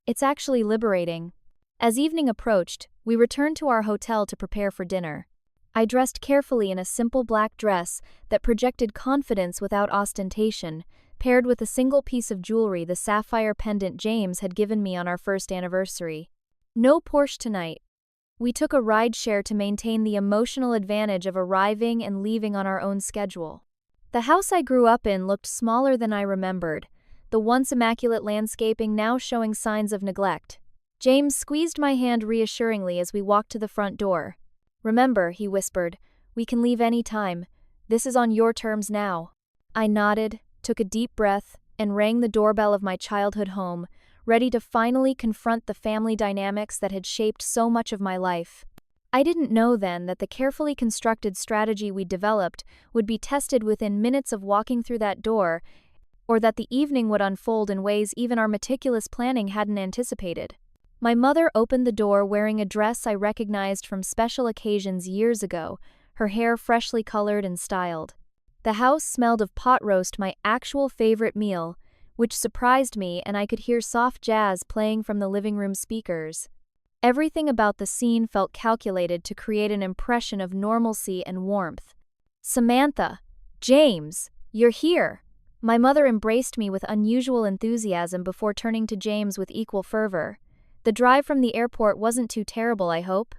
It's actually liberating." As evening approached, we returned to our hotel to prepare for dinner. I dressed carefully in a simple black dress that projected confidence without ostentation, paired with a single piece of jewelry, the sapphire pendant James had given me on our first anniversary. No Porsche tonight. We took a rideshare to maintain the emotional advantage of arriving and leaving on our own schedule. The house I grew up in looked smaller than I remembered, the once immaculate landscaping now showing signs of neglect. James squeezed my hand reassuringly as we walked to the front door. "Remember," he whispered, "we can leave any time. This is on your terms now." I nodded, took a deep breath, and rang the doorbell of my childhood home, ready to finally confront the family dynamics that had shaped so much of my life. I didn't know then that the carefully constructed strategy we developed would be tested within minutes of walking through that door, or that the evening would unfold in ways even our meticulous planning hadn't anticipated. My mother opened the door wearing a dress I recognized from special occasions years ago, her hair freshly colored and styled. The house smelled of pot roast, my actual favorite meal, which surprised me, and I could hear soft jazz playing from the living room speakers. Everything about the scene felt calculated to create an impression of normalcy and warmth. "Samantha! James! You're here!" My mother embraced me with unusual enthusiasm before turning to James with equal fervor. "The drive from the airport wasn't too terrible, I hope?"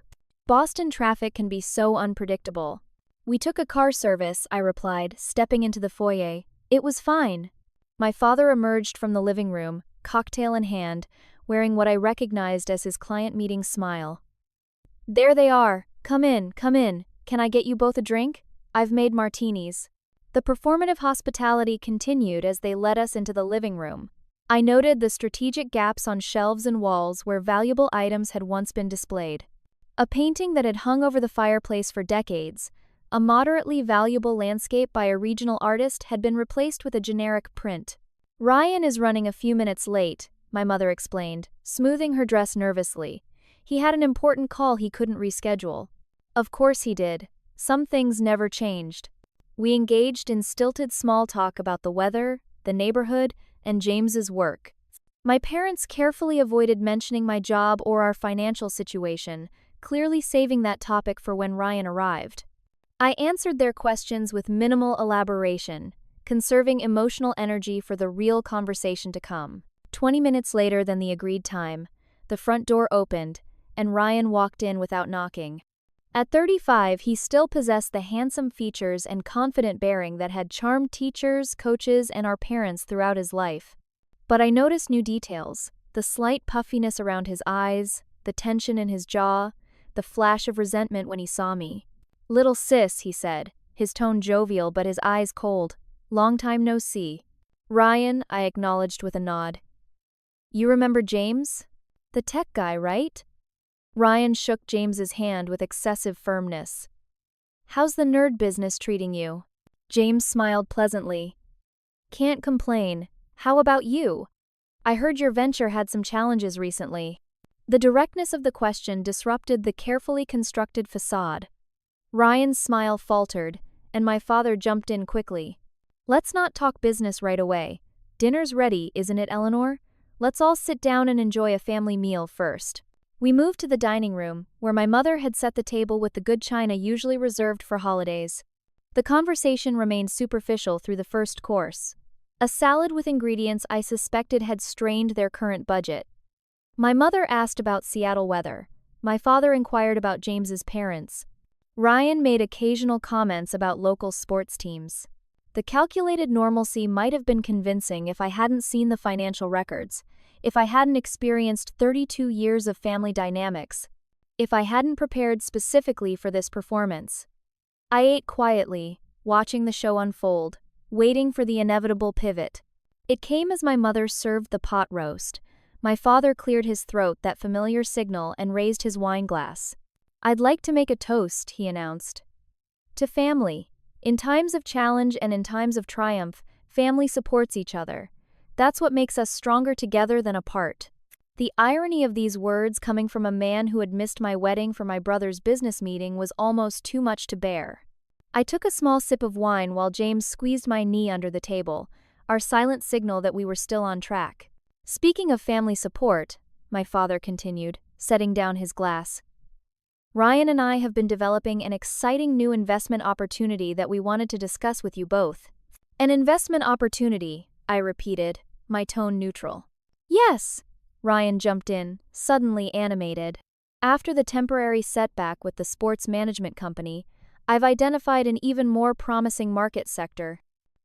"Boston traffic can be so unpredictable." "We took a car service," I replied, stepping into the foyer. "It was fine." My father emerged from the living room, cocktail in hand, wearing what I recognized as his client meeting smile. "There they are. Come in, come in. Can I get you both a drink? I've made martinis." The performative hospitality continued as they led us into the living room. I noted the strategic gaps on shelves and walls where valuable items had once been displayed. A painting that had hung over the fireplace for decades, a moderately valuable landscape by a regional artist, had been replaced with a generic print. "Ryan is running a few minutes late," my mother explained, smoothing her dress nervously. "He had an important call he couldn't reschedule." Of course he did. Some things never changed. We engaged in stilted small talk about the weather, the neighborhood, and James's work. My parents carefully avoided mentioning my job or our financial situation, clearly saving that topic for when Ryan arrived. I answered their questions with minimal elaboration, conserving emotional energy for the real conversation to come. 20 minutes later than the agreed time, the front door opened, and Ryan walked in without knocking. At 35, he still possessed the handsome features and confident bearing that had charmed teachers, coaches, and our parents throughout his life. But I noticed new details: the slight puffiness around his eyes, the tension in his jaw, the flash of resentment when he saw me. "Little sis," he said, his tone jovial but his eyes cold. "Long time no see." "Ryan," I acknowledged with a nod. "You remember James? The tech guy, right?" Ryan shook James's hand with excessive firmness. "How's the nerd business treating you?" James smiled pleasantly. "Can't complain. How about you? I heard your venture had some challenges recently." The directness of the question disrupted the carefully constructed facade. Ryan's smile faltered, and my father jumped in quickly. "Let's not talk business right away. Dinner's ready, isn't it, Eleanor? Let's all sit down and enjoy a family meal first." We moved to the dining room, where my mother had set the table with the good china usually reserved for holidays. The conversation remained superficial through the first course. A salad with ingredients I suspected had strained their current budget. My mother asked about Seattle weather. My father inquired about James's parents. Ryan made occasional comments about local sports teams. The calculated normalcy might have been convincing if I hadn't seen the financial records, if I hadn't experienced 32 years of family dynamics, if I hadn't prepared specifically for this performance. I ate quietly, watching the show unfold, waiting for the inevitable pivot. It came as my mother served the pot roast. My father cleared his throat, that familiar signal, and raised his wine glass. "I'd like to make a toast," he announced. "To family. In times of challenge and in times of triumph, family supports each other. That's what makes us stronger together than apart." The irony of these words coming from a man who had missed my wedding for my brother's business meeting was almost too much to bear. I took a small sip of wine while James squeezed my knee under the table, our silent signal that we were still on track. "Speaking of family support," my father continued, setting down his glass, "Ryan and I have been developing an exciting new investment opportunity that we wanted to discuss with you both." "An investment opportunity," I repeated, my tone neutral. "Yes," Ryan jumped in, suddenly animated. "After the temporary setback with the sports management company, I've identified an even more promising market sector.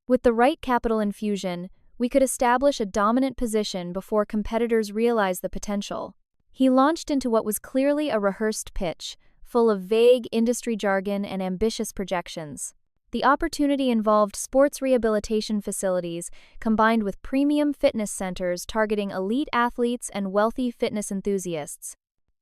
With the right capital infusion, we could establish a dominant position before competitors realize the potential." He launched into what was clearly a rehearsed pitch, full of vague industry jargon and ambitious projections. The opportunity involved sports rehabilitation facilities combined with premium fitness centers targeting elite athletes and wealthy fitness enthusiasts.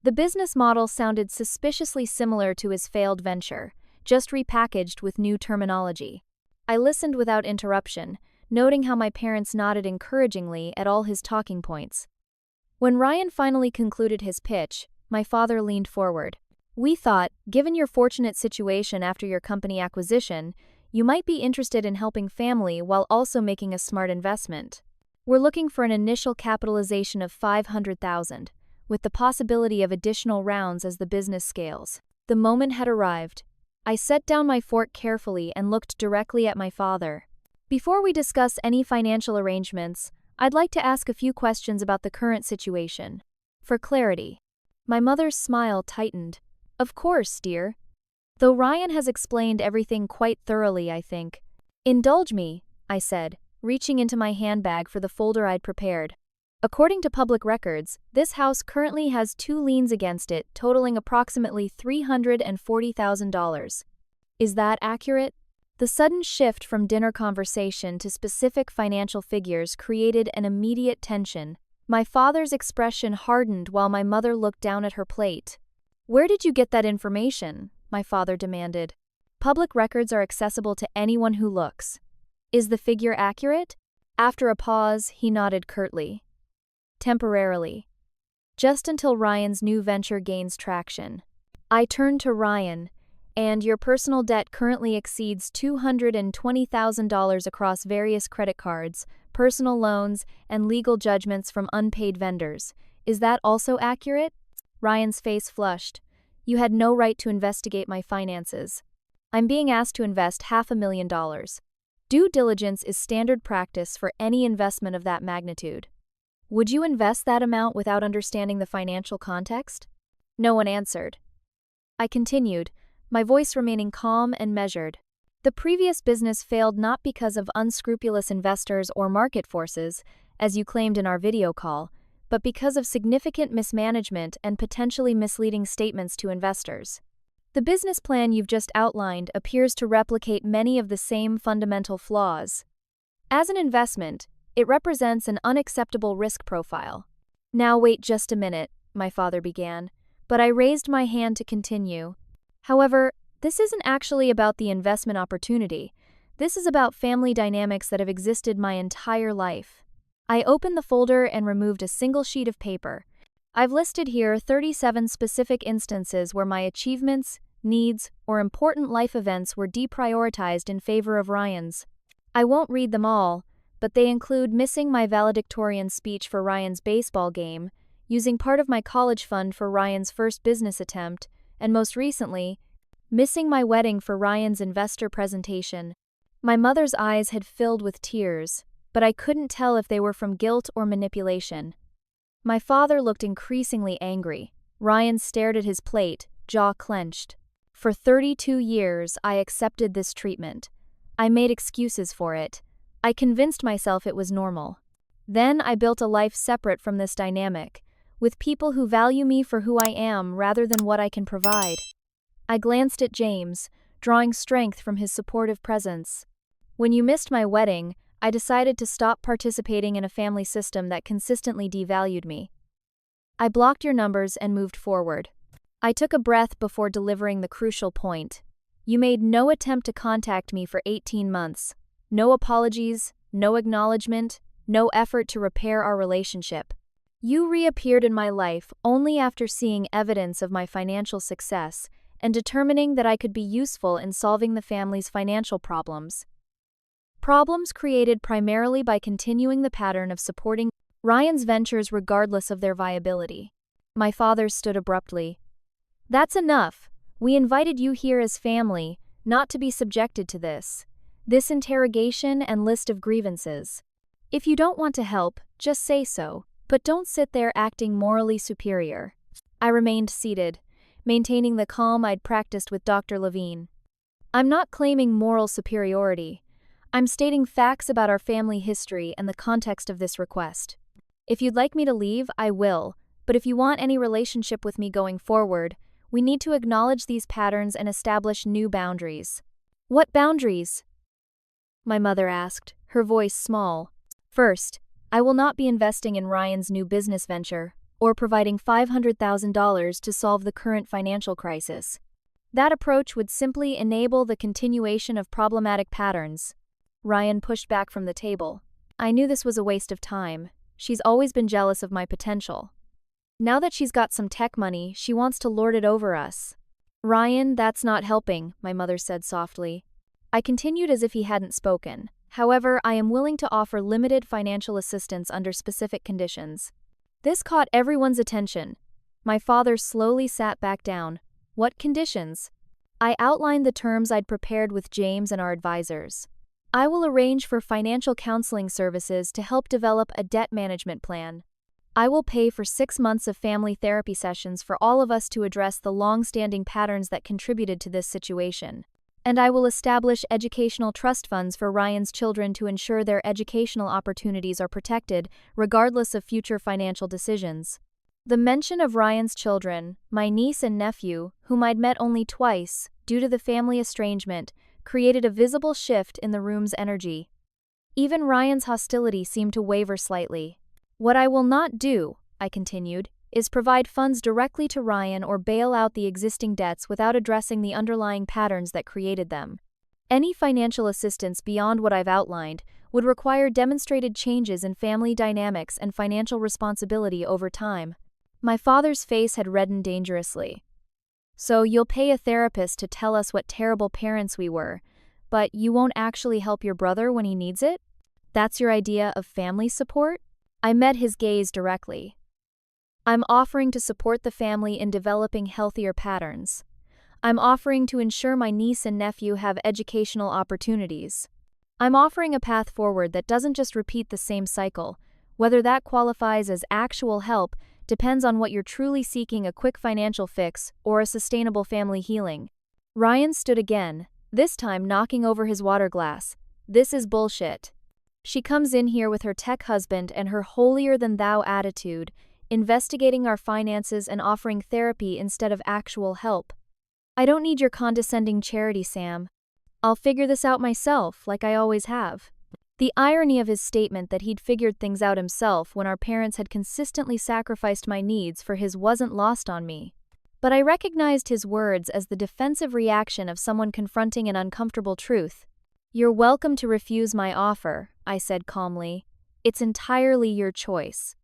The business model sounded suspiciously similar to his failed venture, just repackaged with new terminology. I listened without interruption, noting how my parents nodded encouragingly at all his talking points. When Ryan finally concluded his pitch, my father leaned forward. "We thought, given your fortunate situation after your company acquisition, you might be interested in helping family while also making a smart investment. We're looking for an initial capitalization of $500,000, with the possibility of additional rounds as the business scales." The moment had arrived. I set down my fork carefully and looked directly at my father. "Before we discuss any financial arrangements, I'd like to ask a few questions about the current situation. For clarity." My mother's smile tightened. "Of course, dear. Though Ryan has explained everything quite thoroughly, I think." "Indulge me," I said, reaching into my handbag for the folder I'd prepared. "According to public records, this house currently has 2 liens against it, totaling approximately $340,000. Is that accurate?" The sudden shift from dinner conversation to specific financial figures created an immediate tension. My father's expression hardened while my mother looked down at her plate. "Where did you get that information?" my father demanded. "Public records are accessible to anyone who looks. Is the figure accurate?" After a pause, he nodded curtly. "Temporarily. Just until Ryan's new venture gains traction." I turned to Ryan. "And your personal debt currently exceeds $220,000 across various credit cards, personal loans, and legal judgments from unpaid vendors. Is that also accurate?" Ryan's face flushed. "You had no right to investigate my finances. I'm being asked to invest $500,000. Due diligence is standard practice for any investment of that magnitude. Would you invest that amount without understanding the financial context?" No one answered. I continued, my voice remaining calm and measured. "The previous business failed not because of unscrupulous investors or market forces, as you claimed in our video call, but because of significant mismanagement and potentially misleading statements to investors. The business plan you've just outlined appears to replicate many of the same fundamental flaws. As an investment, it represents an unacceptable risk profile." "Now wait just a minute," my father began, but I raised my hand to continue. "However, this isn't actually about the investment opportunity. This is about family dynamics that have existed my entire life." I opened the folder and removed a single sheet of paper. "I've listed here 37 specific instances where my achievements, needs, or important life events were deprioritized in favor of Ryan's. I won't read them all, but they include missing my valedictorian speech for Ryan's baseball game, using part of my college fund for Ryan's first business attempt, and most recently, missing my wedding for Ryan's investor presentation." My mother's eyes had filled with tears, but I couldn't tell if they were from guilt or manipulation. My father looked increasingly angry. Ryan stared at his plate, jaw clenched. For 32 years, I accepted this treatment. I made excuses for it. I convinced myself it was normal. Then I built a life separate from this dynamic, with people who value me for who I am rather than what I can provide. I glanced at James, drawing strength from his supportive presence. When you missed my wedding, I decided to stop participating in a family system that consistently devalued me. I blocked your numbers and moved forward. I took a breath before delivering the crucial point. You made no attempt to contact me for 18 months. No apologies, no acknowledgement, no effort to repair our relationship. You reappeared in my life only after seeing evidence of my financial success and determining that I could be useful in solving the family's financial problems. Problems created primarily by continuing the pattern of supporting Ryan's ventures regardless of their viability. My father stood abruptly. That's enough. We invited you here as family, not to be subjected to this interrogation and list of grievances. If you don't want to help, just say so, but don't sit there acting morally superior. I remained seated, maintaining the calm I'd practiced with Dr. Levine. I'm not claiming moral superiority. I'm stating facts about our family history and the context of this request. If you'd like me to leave, I will, but if you want any relationship with me going forward, we need to acknowledge these patterns and establish new boundaries. What boundaries? My mother asked, her voice small. First, I will not be investing in Ryan's new business venture, or providing $500,000 to solve the current financial crisis. That approach would simply enable the continuation of problematic patterns. Ryan pushed back from the table. I knew this was a waste of time. She's always been jealous of my potential. Now that she's got some tech money, she wants to lord it over us. Ryan, that's not helping, my mother said softly. I continued as if he hadn't spoken. However, I am willing to offer limited financial assistance under specific conditions. This caught everyone's attention. My father slowly sat back down. What conditions? I outlined the terms I'd prepared with James and our advisors. I will arrange for financial counseling services to help develop a debt management plan. I will pay for 6 months of family therapy sessions for all of us to address the long-standing patterns that contributed to this situation. And I will establish educational trust funds for Ryan's children to ensure their educational opportunities are protected, regardless of future financial decisions. The mention of Ryan's children, my niece and nephew, whom I'd met only twice, due to the family estrangement, created a visible shift in the room's energy. Even Ryan's hostility seemed to waver slightly. What I will not do, I continued, is provide funds directly to Ryan or bail out the existing debts without addressing the underlying patterns that created them. Any financial assistance beyond what I've outlined would require demonstrated changes in family dynamics and financial responsibility over time. My father's face had reddened dangerously. So you'll pay a therapist to tell us what terrible parents we were, but you won't actually help your brother when he needs it? That's your idea of family support? I met his gaze directly. I'm offering to support the family in developing healthier patterns. I'm offering to ensure my niece and nephew have educational opportunities. I'm offering a path forward that doesn't just repeat the same cycle. Whether that qualifies as actual help depends on what you're truly seeking: a quick financial fix or a sustainable family healing. Ryan stood again, this time knocking over his water glass. This is bullshit. She comes in here with her tech husband and her holier-than-thou attitude, investigating our finances and offering therapy instead of actual help. I don't need your condescending charity, Sam. I'll figure this out myself, like I always have. The irony of his statement that he'd figured things out himself when our parents had consistently sacrificed my needs for his wasn't lost on me. But I recognized his words as the defensive reaction of someone confronting an uncomfortable truth. You're welcome to refuse my offer, I said calmly. It's entirely your choice.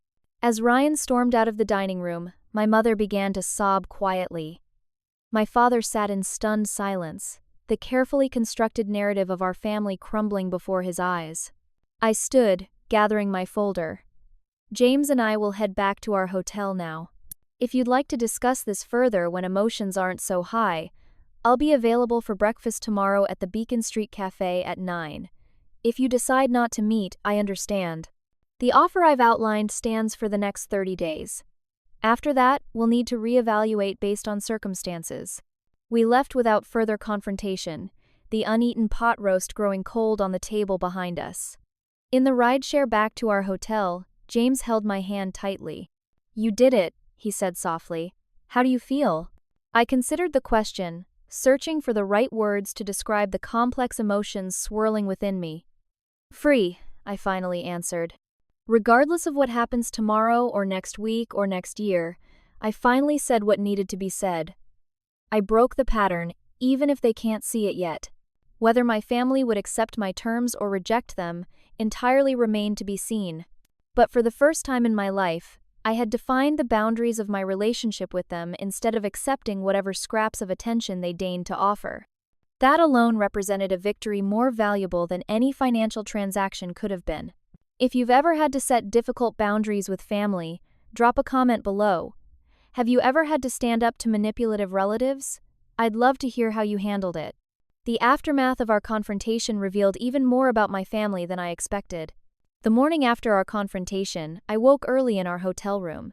As Ryan stormed out of the dining room, my mother began to sob quietly. My father sat in stunned silence, the carefully constructed narrative of our family crumbling before his eyes. I stood, gathering my folder. James and I will head back to our hotel now. If you'd like to discuss this further when emotions aren't so high, I'll be available for breakfast tomorrow at the Beacon Street Cafe at 9. If you decide not to meet, I understand. The offer I've outlined stands for the next 30 days. After that, we'll need to reevaluate based on circumstances. We left without further confrontation, the uneaten pot roast growing cold on the table behind us. In the rideshare back to our hotel, James held my hand tightly. "You did it," he said softly. "How do you feel?" I considered the question, searching for the right words to describe the complex emotions swirling within me. "Free," I finally answered. Regardless of what happens tomorrow or next week or next year, I finally said what needed to be said. I broke the pattern, even if they can't see it yet. Whether my family would accept my terms or reject them entirely remained to be seen. But for the first time in my life, I had defined the boundaries of my relationship with them instead of accepting whatever scraps of attention they deigned to offer. That alone represented a victory more valuable than any financial transaction could have been. If you've ever had to set difficult boundaries with family, drop a comment below. Have you ever had to stand up to manipulative relatives? I'd love to hear how you handled it. The aftermath of our confrontation revealed even more about my family than I expected. The morning after our confrontation, I woke early in our hotel room.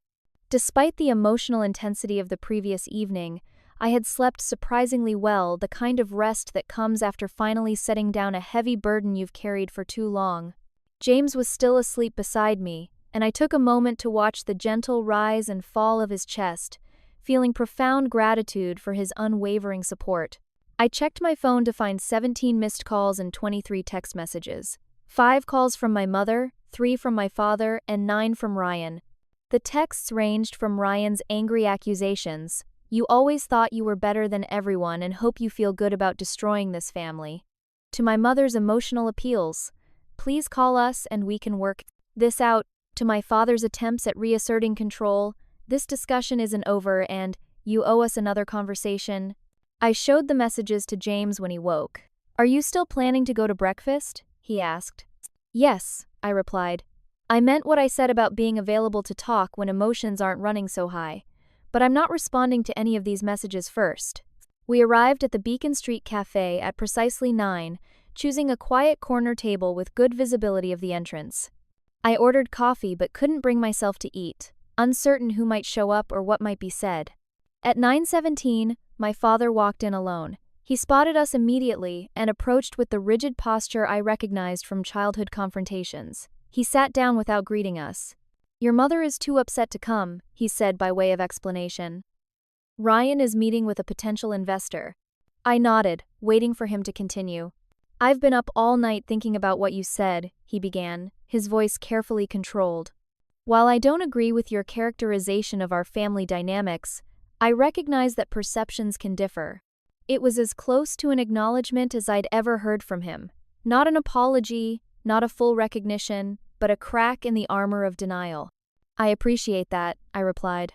Despite the emotional intensity of the previous evening, I had slept surprisingly well, the kind of rest that comes after finally setting down a heavy burden you've carried for too long. James was still asleep beside me, and I took a moment to watch the gentle rise and fall of his chest, feeling profound gratitude for his unwavering support. I checked my phone to find 17 missed calls and 23 text messages. 5 calls from my mother, 3 from my father, and 9 from Ryan. The texts ranged from Ryan's angry accusations, "You always thought you were better than everyone and hope you feel good about destroying this family," to my mother's emotional appeals, "Please call us and we can work this out," to my father's attempts at reasserting control, "This discussion isn't over," and "You owe us another conversation." I showed the messages to James when he woke. "Are you still planning to go to breakfast?" he asked. "Yes," I replied. I meant what I said about being available to talk when emotions aren't running so high, but I'm not responding to any of these messages first. We arrived at the Beacon Street Cafe at precisely 9, choosing a quiet corner table with good visibility of the entrance. I ordered coffee but couldn't bring myself to eat, uncertain who might show up or what might be said. At 9:17, my father walked in alone. He spotted us immediately and approached with the rigid posture I recognized from childhood confrontations. He sat down without greeting us. "Your mother is too upset to come," he said by way of explanation. "Ryan is meeting with a potential investor." I nodded, waiting for him to continue. "I've been up all night thinking about what you said," he began, his voice carefully controlled. "While I don't agree with your characterization of our family dynamics, I recognize that perceptions can differ." It was as close to an acknowledgement as I'd ever heard from him. Not an apology, not a full recognition, but a crack in the armor of denial. "I appreciate that," I replied.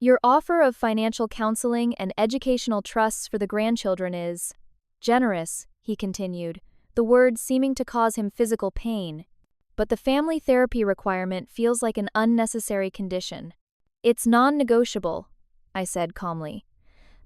"Your offer of financial counseling and educational trusts for the grandchildren is generous," he continued, the words seeming to cause him physical pain. "But the family therapy requirement feels like an unnecessary condition." "It's non-negotiable," I said calmly.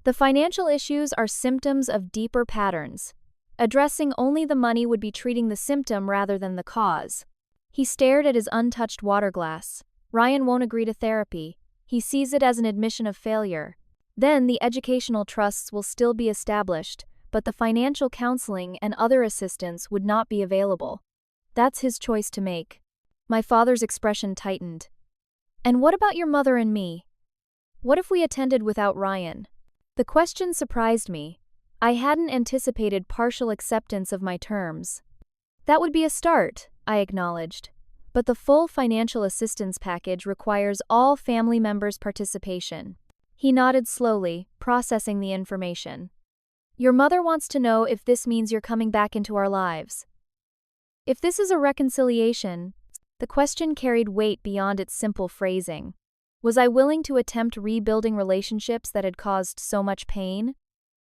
"The financial issues are symptoms of deeper patterns. Addressing only the money would be treating the symptom rather than the cause." He stared at his untouched water glass. "Ryan won't agree to therapy. He sees it as an admission of failure. Then the educational trusts will still be established, but the financial counseling and other assistance would not be available. That's his choice to make." My father's expression tightened. "And what about your mother and me? What if we attended without Ryan?" The question surprised me. I hadn't anticipated partial acceptance of my terms. "That would be a start," I acknowledged. "But the full financial assistance package requires all family members' participation." He nodded slowly, processing the information. "Your mother wants to know if this means you're coming back into our lives. If this is a reconciliation." The question carried weight beyond its simple phrasing. Was I willing to attempt rebuilding relationships that had caused so much pain?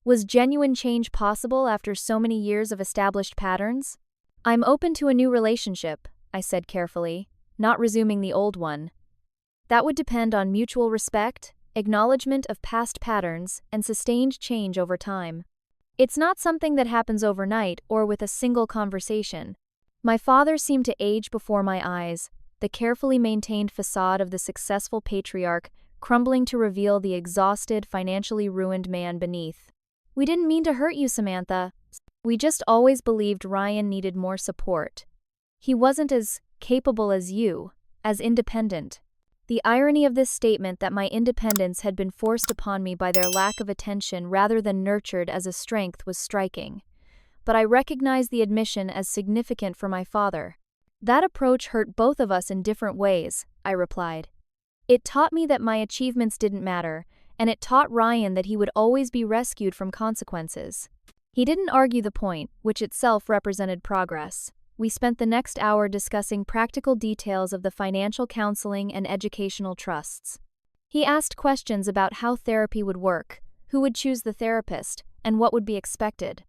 Was genuine change possible after so many years of established patterns? "I'm open to a new relationship," I said carefully, not resuming the old one. "That would depend on mutual respect, acknowledgement of past patterns, and sustained change over time. It's not something that happens overnight or with a single conversation." My father seemed to age before my eyes, the carefully maintained facade of the successful patriarch crumbling to reveal the exhausted, financially ruined man beneath. "We didn't mean to hurt you, Samantha. We just always believed Ryan needed more support. He wasn't as capable as you, as independent." The irony of this statement, that my independence had been forced upon me by their lack of attention rather than nurtured as a strength, was striking. But I recognized the admission as significant for my father. "That approach hurt both of us in different ways," I replied. "It taught me that my achievements didn't matter, and it taught Ryan that he would always be rescued from consequences." He didn't argue the point, which itself represented progress. We spent the next hour discussing practical details of the financial counseling and educational trusts. He asked questions about how therapy would work, who would choose the therapist, and what would be expected.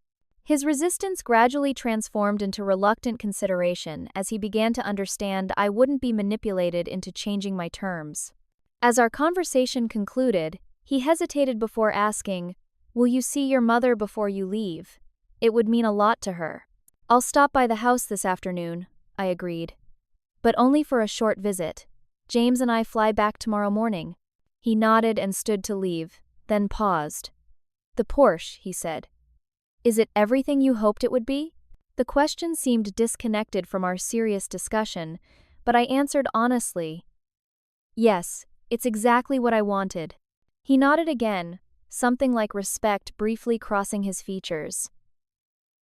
His resistance gradually transformed into reluctant consideration as he began to understand I wouldn't be manipulated into changing my terms. As our conversation concluded, he hesitated before asking, "Will you see your mother before you leave? It would mean a lot to her." "I'll stop by the house this afternoon," I agreed. "But only for a short visit. James and I fly back tomorrow morning." He nodded and stood to leave, then paused. "The Porsche," he said. "Is it everything you hoped it would be?" The question seemed disconnected from our serious discussion, but I answered honestly, "Yes, it's exactly what I wanted." He nodded again, something like respect briefly crossing his features.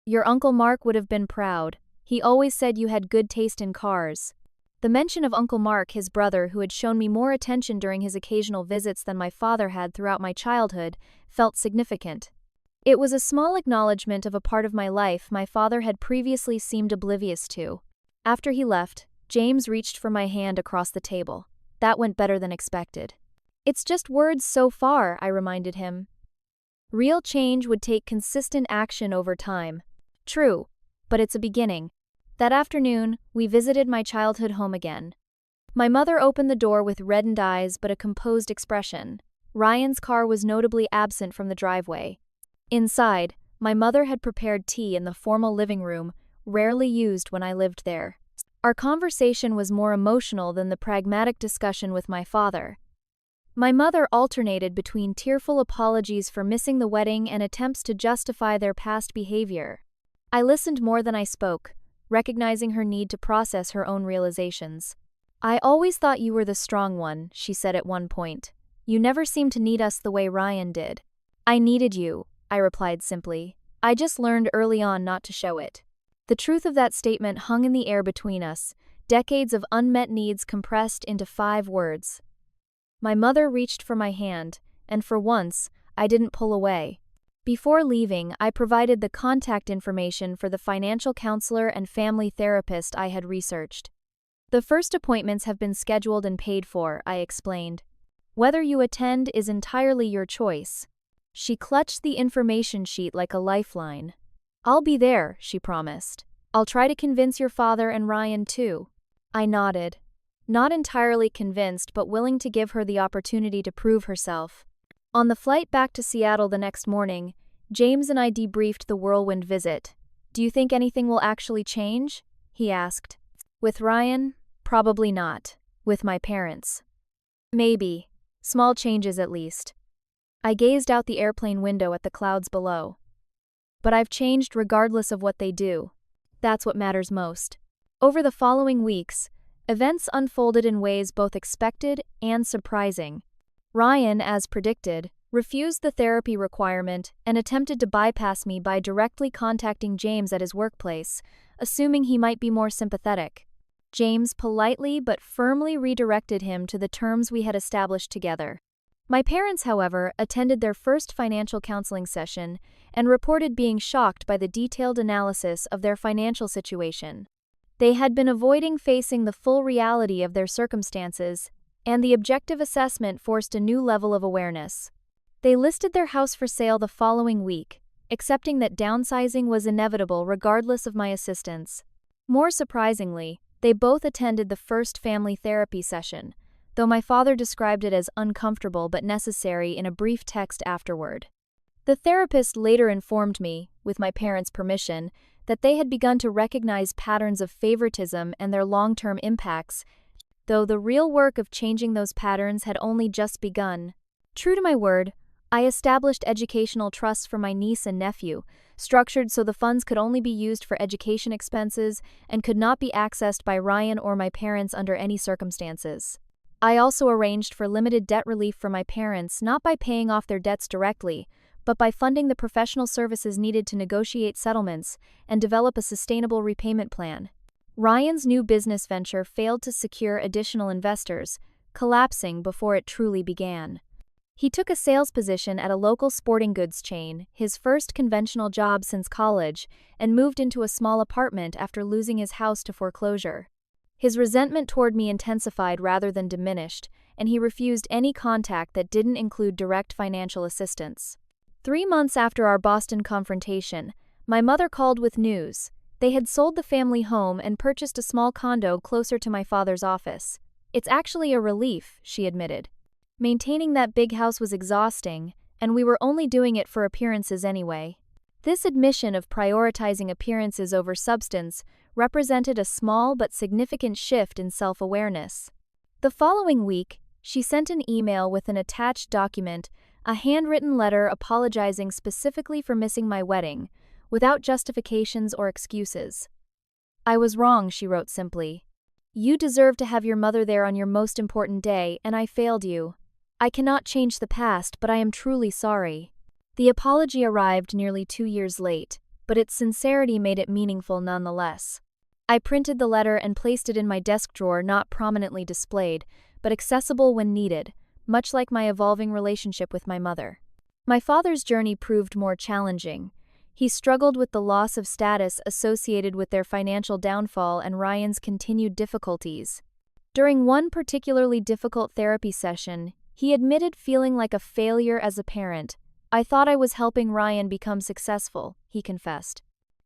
"Your Uncle Mark would have been proud. He always said you had good taste in cars." The mention of Uncle Mark, his brother, who had shown me more attention during his occasional visits than my father had throughout my childhood, felt significant. It was a small acknowledgement of a part of my life my father had previously seemed oblivious to. After he left, James reached for my hand across the table. That went better than expected. "It's just words so far," I reminded him. "Real change would take consistent action over time." "True, but it's a beginning." That afternoon, we visited my childhood home again. My mother opened the door with reddened eyes but a composed expression. Ryan's car was notably absent from the driveway. Inside, my mother had prepared tea in the formal living room, rarely used when I lived there. Our conversation was more emotional than the pragmatic discussion with my father. My mother alternated between tearful apologies for missing the wedding and attempts to justify their past behavior. I listened more than I spoke, recognizing her need to process her own realizations. "I always thought you were the strong one," she said at one point. "You never seemed to need us the way Ryan did." "I needed you," I replied simply. "I just learned early on not to show it." The truth of that statement hung in the air between us, decades of unmet needs compressed into 5 words. My mother reached for my hand, and for once, I didn't pull away. Before leaving, I provided the contact information for the financial counselor and family therapist I had researched. "The first appointments have been scheduled and paid for," I explained. "Whether you attend is entirely your choice." She clutched the information sheet like a lifeline. "I'll be there," she promised. "I'll try to convince your father and Ryan too." I nodded. Not entirely convinced, but willing to give her the opportunity to prove herself. On the flight back to Seattle the next morning, James and I debriefed the whirlwind visit. "Do you think anything will actually change?" he asked. "With Ryan? Probably not. With my parents. Maybe. Small changes at least." I gazed out the airplane window at the clouds below. "But I've changed regardless of what they do. That's what matters most." Over the following weeks, events unfolded in ways both expected and surprising. Ryan, as predicted, refused the therapy requirement and attempted to bypass me by directly contacting James at his workplace, assuming he might be more sympathetic. James politely but firmly redirected him to the terms we had established together. My parents, however, attended their first financial counseling session and reported being shocked by the detailed analysis of their financial situation. They had been avoiding facing the full reality of their circumstances, and the objective assessment forced a new level of awareness. They listed their house for sale the following week, accepting that downsizing was inevitable regardless of my assistance. More surprisingly, they both attended the first family therapy session, though my father described it as uncomfortable but necessary in a brief text afterward. The therapist later informed me, with my parents' permission, that they had begun to recognize patterns of favoritism and their long-term impacts, though the real work of changing those patterns had only just begun. True to my word, I established educational trusts for my niece and nephew, structured so the funds could only be used for education expenses and could not be accessed by Ryan or my parents under any circumstances. I also arranged for limited debt relief for my parents, not by paying off their debts directly, but by funding the professional services needed to negotiate settlements and develop a sustainable repayment plan. Ryan's new business venture failed to secure additional investors, collapsing before it truly began. He took a sales position at a local sporting goods chain, his first conventional job since college, and moved into a small apartment after losing his house to foreclosure. His resentment toward me intensified rather than diminished, and he refused any contact that didn't include direct financial assistance. 3 months after our Boston confrontation, my mother called with news. They had sold the family home and purchased a small condo closer to my father's office. "It's actually a relief," she admitted. Maintaining that big house was exhausting, and we were only doing it for appearances anyway. This admission of prioritizing appearances over substance represented a small but significant shift in self-awareness. The following week, she sent an email with an attached document, a handwritten letter apologizing specifically for missing my wedding, without justifications or excuses. "I was wrong," she wrote simply. "You deserve to have your mother there on your most important day, and I failed you. I cannot change the past, but I am truly sorry." The apology arrived nearly 2 years late, but its sincerity made it meaningful nonetheless. I printed the letter and placed it in my desk drawer, not prominently displayed, but accessible when needed, much like my evolving relationship with my mother. My father's journey proved more challenging. He struggled with the loss of status associated with their financial downfall and Ryan's continued difficulties. During one particularly difficult therapy session, he admitted feeling like a failure as a parent. "I thought I was helping Ryan become successful," he confessed.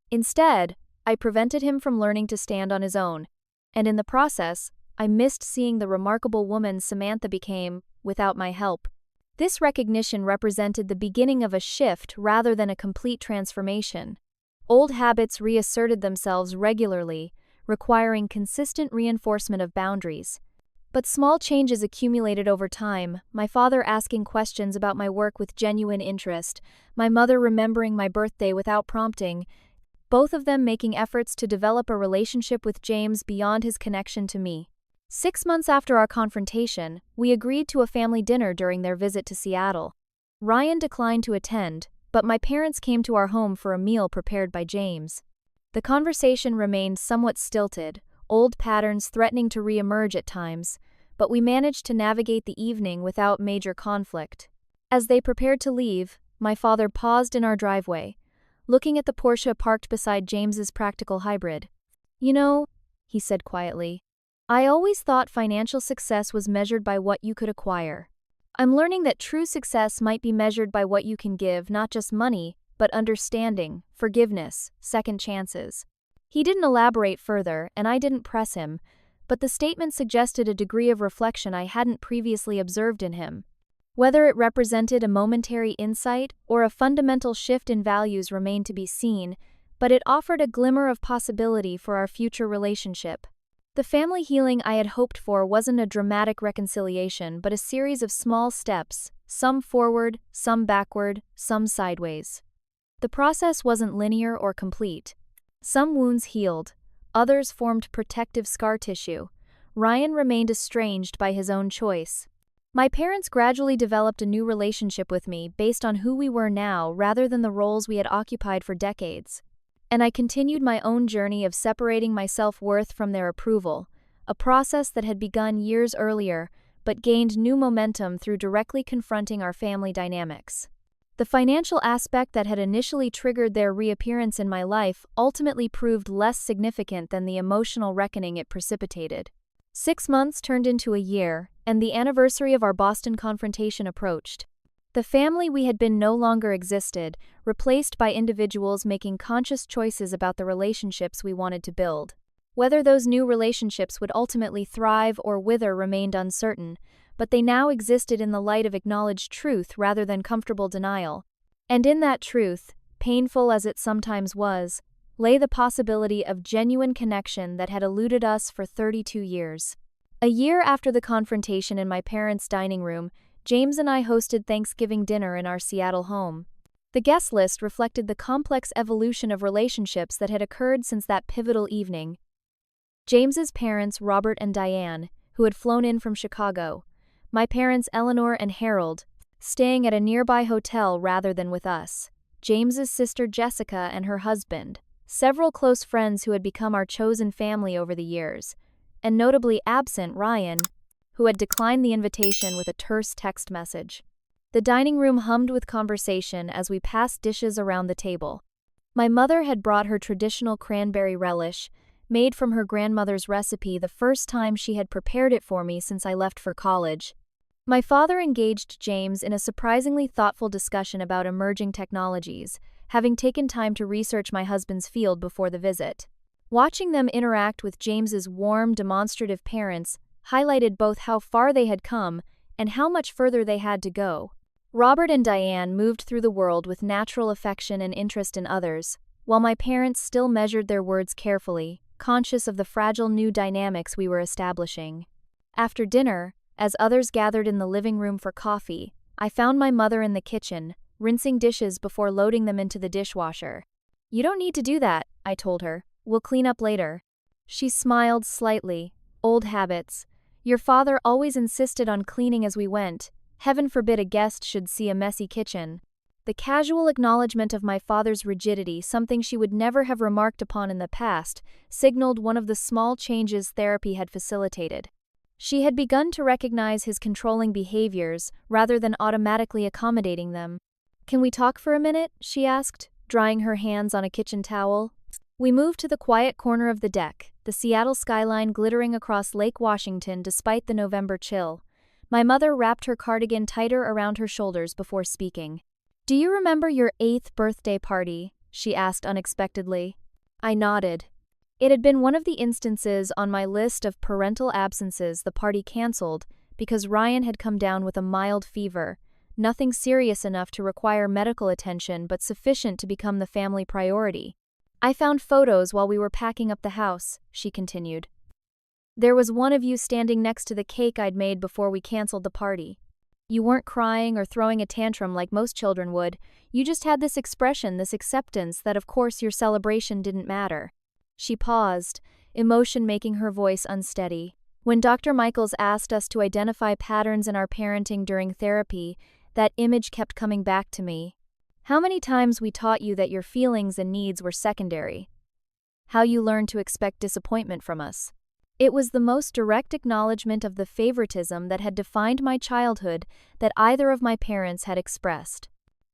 "Instead, I prevented him from learning to stand on his own, and in the process, I missed seeing the remarkable woman Samantha became without my help." This recognition represented the beginning of a shift rather than a complete transformation. Old habits reasserted themselves regularly, requiring consistent reinforcement of boundaries. But small changes accumulated over time, my father asking questions about my work with genuine interest, my mother remembering my birthday without prompting, both of them making efforts to develop a relationship with James beyond his connection to me. 6 months after our confrontation, we agreed to a family dinner during their visit to Seattle. Ryan declined to attend, but my parents came to our home for a meal prepared by James. The conversation remained somewhat stilted, old patterns threatening to re-emerge at times, but we managed to navigate the evening without major conflict. As they prepared to leave, my father paused in our driveway, looking at the Porsche parked beside James's practical hybrid. "You know," he said quietly, "I always thought financial success was measured by what you could acquire. I'm learning that true success might be measured by what you can give, not just money, but understanding, forgiveness, second chances." He didn't elaborate further, and I didn't press him, but the statement suggested a degree of reflection I hadn't previously observed in him. Whether it represented a momentary insight or a fundamental shift in values remained to be seen, but it offered a glimmer of possibility for our future relationship. The family healing I had hoped for wasn't a dramatic reconciliation, but a series of small steps, some forward, some backward, some sideways. The process wasn't linear or complete. Some wounds healed, others formed protective scar tissue. Ryan remained estranged by his own choice. My parents gradually developed a new relationship with me based on who we were now rather than the roles we had occupied for decades. And I continued my own journey of separating my self-worth from their approval, a process that had begun years earlier but gained new momentum through directly confronting our family dynamics. The financial aspect that had initially triggered their reappearance in my life ultimately proved less significant than the emotional reckoning it precipitated. 6 months turned into a year, and the anniversary of our Boston confrontation approached. The family we had been no longer existed, replaced by individuals making conscious choices about the relationships we wanted to build. Whether those new relationships would ultimately thrive or wither remained uncertain, but they now existed in the light of acknowledged truth rather than comfortable denial. And in that truth, painful as it sometimes was, lay the possibility of genuine connection that had eluded us for 32 years. A year after the confrontation in my parents' dining room, James and I hosted Thanksgiving dinner in our Seattle home. The guest list reflected the complex evolution of relationships that had occurred since that pivotal evening. James's parents, Robert and Diane, who had flown in from Chicago. My parents, Eleanor and Harold, staying at a nearby hotel rather than with us. James's sister, Jessica, and her husband. Several close friends who had become our chosen family over the years. And notably absent Ryan, who had declined the invitation with a terse text message. The dining room hummed with conversation as we passed dishes around the table. My mother had brought her traditional cranberry relish, made from her grandmother's recipe the first time she had prepared it for me since I left for college. My father engaged James in a surprisingly thoughtful discussion about emerging technologies, having taken time to research my husband's field before the visit. Watching them interact with James's warm, demonstrative parents highlighted both how far they had come and how much further they had to go. Robert and Diane moved through the world with natural affection and interest in others, while my parents still measured their words carefully, conscious of the fragile new dynamics we were establishing. After dinner, as others gathered in the living room for coffee, I found my mother in the kitchen, rinsing dishes before loading them into the dishwasher. "You don't need to do that," I told her. "We'll clean up later." She smiled slightly. "Old habits. Your father always insisted on cleaning as we went. Heaven forbid a guest should see a messy kitchen." The casual acknowledgement of my father's rigidity, something she would never have remarked upon in the past, signaled one of the small changes therapy had facilitated. She had begun to recognize his controlling behaviors rather than automatically accommodating them. "Can we talk for a minute?" she asked, drying her hands on a kitchen towel. We moved to the quiet corner of the deck, the Seattle skyline glittering across Lake Washington despite the November chill. My mother wrapped her cardigan tighter around her shoulders before speaking. "Do you remember your 8th birthday party?" she asked unexpectedly. I nodded. It had been one of the instances on my list of parental absences the party canceled because Ryan had come down with a mild fever, nothing serious enough to require medical attention but sufficient to become the family priority. "I found photos while we were packing up the house," she continued. "There was one of you standing next to the cake I'd made before we canceled the party. You weren't crying or throwing a tantrum like most children would, you just had this expression, this acceptance that of course your celebration didn't matter." She paused, emotion making her voice unsteady. "When Dr. Michaels asked us to identify patterns in our parenting during therapy, that image kept coming back to me. How many times we taught you that your feelings and needs were secondary. How you learned to expect disappointment from us. It was the most direct acknowledgement of the favoritism that had defined my childhood that either of my parents had expressed.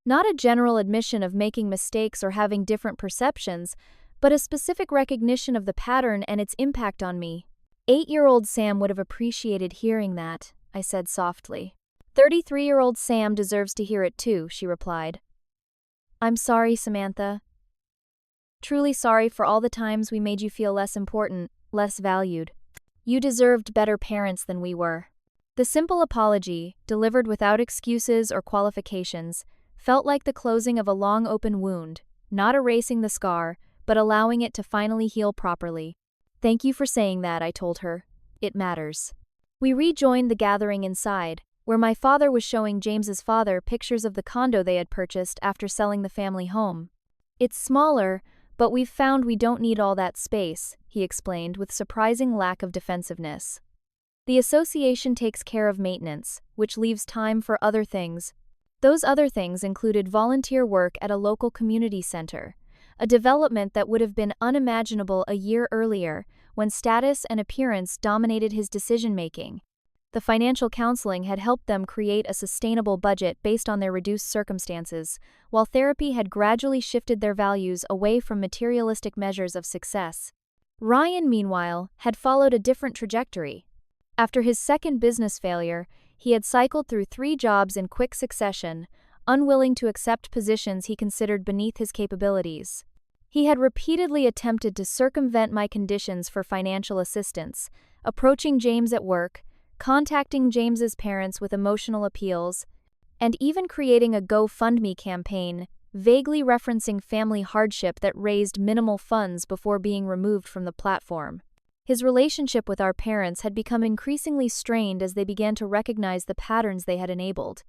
Not a general admission of making mistakes or having different perceptions, but a specific recognition of the pattern and its impact on me. 8-year-old Sam would have appreciated hearing that," I said softly. 33-year-old Sam deserves to hear it too," she replied. "I'm sorry, Samantha. Truly sorry for all the times we made you feel less important, less valued. You deserved better parents than we were." The simple apology, delivered without excuses or qualifications, felt like the closing of a long open wound, not erasing the scar, but allowing it to finally heal properly. "Thank you for saying that," I told her. "It matters." We rejoined the gathering inside, where my father was showing James's father pictures of the condo they had purchased after selling the family home. "It's smaller, but we've found we don't need all that space," he explained with surprising lack of defensiveness. "The association takes care of maintenance, which leaves time for other things." Those other things included volunteer work at a local community center, a development that would have been unimaginable a year earlier, when status and appearance dominated his decision-making. The financial counseling had helped them create a sustainable budget based on their reduced circumstances, while therapy had gradually shifted their values away from materialistic measures of success. Ryan, meanwhile, had followed a different trajectory. After his second business failure, he had cycled through 3 jobs in quick succession, unwilling to accept positions he considered beneath his capabilities. He had repeatedly attempted to circumvent my conditions for financial assistance, approaching James at work, contacting James's parents with emotional appeals, and even creating a GoFundMe campaign, vaguely referencing family hardship that raised minimal funds before being removed from the platform. His relationship with our parents had become increasingly strained as they began to recognize the patterns they had enabled.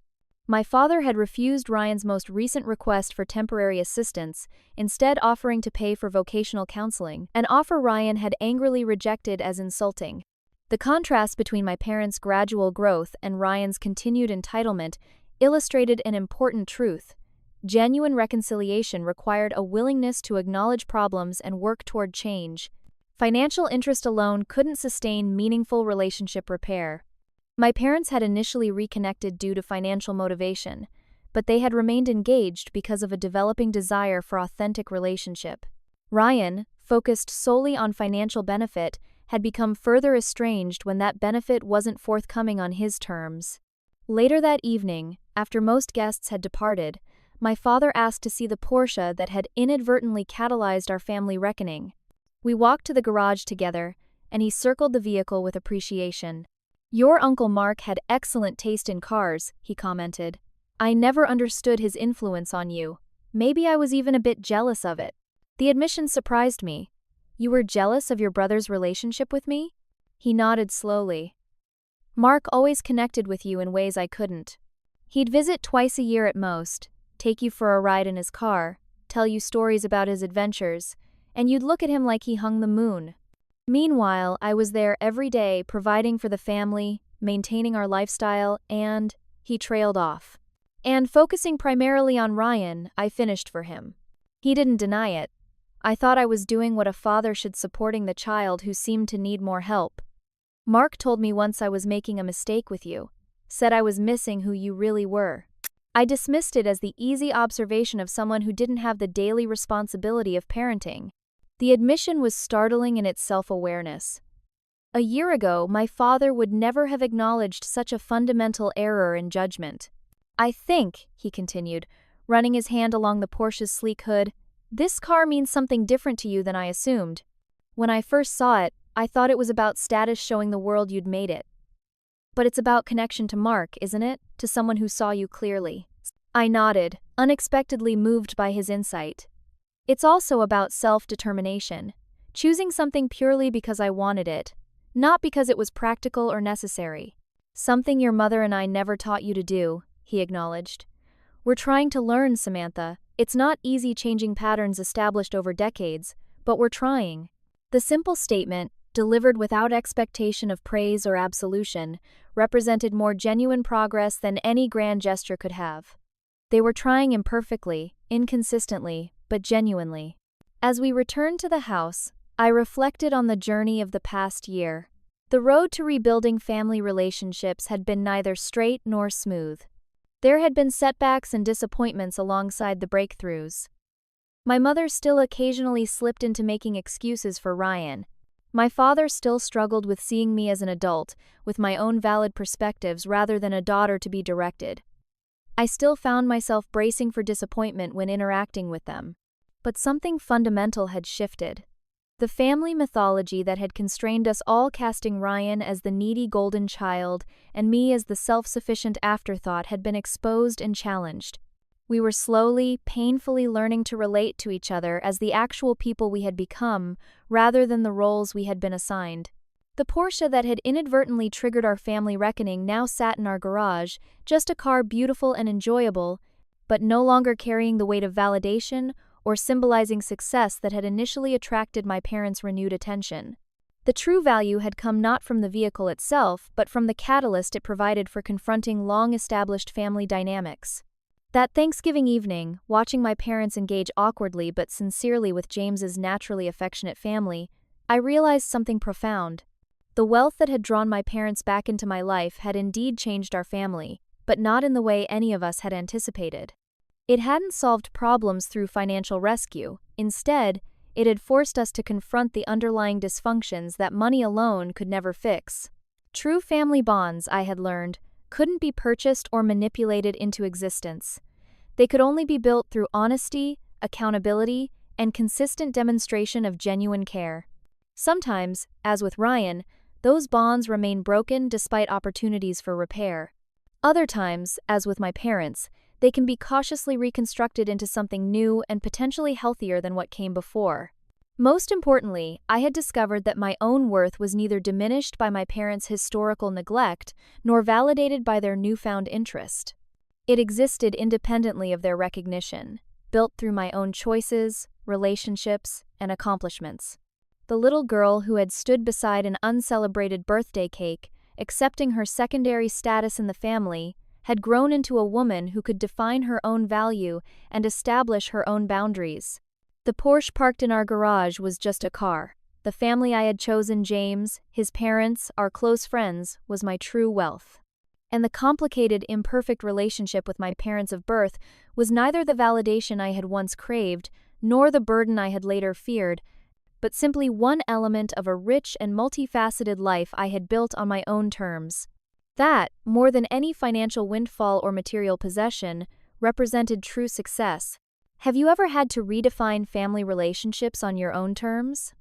My father had refused Ryan's most recent request for temporary assistance, instead offering to pay for vocational counseling, an offer Ryan had angrily rejected as insulting. The contrast between my parents' gradual growth and Ryan's continued entitlement illustrated an important truth. Genuine reconciliation required a willingness to acknowledge problems and work toward change. Financial interest alone couldn't sustain meaningful relationship repair. My parents had initially reconnected due to financial motivation, but they had remained engaged because of a developing desire for authentic relationship. Ryan, focused solely on financial benefit, had become further estranged when that benefit wasn't forthcoming on his terms. Later that evening, after most guests had departed, my father asked to see the Porsche that had inadvertently catalyzed our family reckoning. We walked to the garage together, and he circled the vehicle with appreciation. "Your Uncle Mark had excellent taste in cars," he commented. "I never understood his influence on you. Maybe I was even a bit jealous of it." The admission surprised me. "You were jealous of your brother's relationship with me?" He nodded slowly. "Mark always connected with you in ways I couldn't. He'd visit twice a year at most, take you for a ride in his car, tell you stories about his adventures, and you'd look at him like he hung the moon. Meanwhile, I was there every day, providing for the family, maintaining our lifestyle, and," he trailed off. "And focusing primarily on Ryan, I finished for him. He didn't deny it. I thought I was doing what a father should, supporting the child who seemed to need more help. Mark told me once I was making a mistake with you, said I was missing who you really were. I dismissed it as the easy observation of someone who didn't have the daily responsibility of parenting." The admission was startling in its self-awareness. A year ago, my father would never have acknowledged such a fundamental error in judgment. "I think," he continued, running his hand along the Porsche's sleek hood, "this car means something different to you than I assumed. When I first saw it, I thought it was about status, showing the world you'd made it. But it's about connection to Mark, isn't it? To someone who saw you clearly." I nodded, unexpectedly moved by his insight. "It's also about self-determination, choosing something purely because I wanted it, not because it was practical or necessary. Something your mother and I never taught you to do," he acknowledged. "We're trying to learn, Samantha. It's not easy changing patterns established over decades, but we're trying." The simple statement, delivered without expectation of praise or absolution, represented more genuine progress than any grand gesture could have. They were trying imperfectly, inconsistently, but genuinely. As we returned to the house, I reflected on the journey of the past year. The road to rebuilding family relationships had been neither straight nor smooth. There had been setbacks and disappointments alongside the breakthroughs. My mother still occasionally slipped into making excuses for Ryan. My father still struggled with seeing me as an adult, with my own valid perspectives rather than a daughter to be directed. I still found myself bracing for disappointment when interacting with them. But something fundamental had shifted. The family mythology that had constrained us all, casting Ryan as the needy golden child and me as the self-sufficient afterthought, had been exposed and challenged. We were slowly, painfully learning to relate to each other as the actual people we had become, rather than the roles we had been assigned. The Porsche that had inadvertently triggered our family reckoning now sat in our garage, just a car, beautiful and enjoyable, but no longer carrying the weight of validation or symbolizing success that had initially attracted my parents' renewed attention. The true value had come not from the vehicle itself, but from the catalyst it provided for confronting long-established family dynamics. That Thanksgiving evening, watching my parents engage awkwardly but sincerely with James's naturally affectionate family, I realized something profound. The wealth that had drawn my parents back into my life had indeed changed our family, but not in the way any of us had anticipated. It hadn't solved problems through financial rescue. Instead, it had forced us to confront the underlying dysfunctions that money alone could never fix. True family bonds, I had learned, couldn't be purchased or manipulated into existence. They could only be built through honesty, accountability, and consistent demonstration of genuine care. Sometimes, as with Ryan, those bonds remain broken despite opportunities for repair. Other times, as with my parents, they can be cautiously reconstructed into something new and potentially healthier than what came before. Most importantly, I had discovered that my own worth was neither diminished by my parents' historical neglect nor validated by their newfound interest. It existed independently of their recognition, built through my own choices, relationships, and accomplishments. The little girl who had stood beside an uncelebrated birthday cake, accepting her secondary status in the family, had grown into a woman who could define her own value and establish her own boundaries. The Porsche parked in our garage was just a car. The family I had chosen, James, his parents, our close friends, was my true wealth. And the complicated, imperfect relationship with my parents of birth was neither the validation I had once craved, nor the burden I had later feared, but simply one element of a rich and multifaceted life I had built on my own terms. That, more than any financial windfall or material possession, represented true success. Have you ever had to redefine family relationships on your own terms?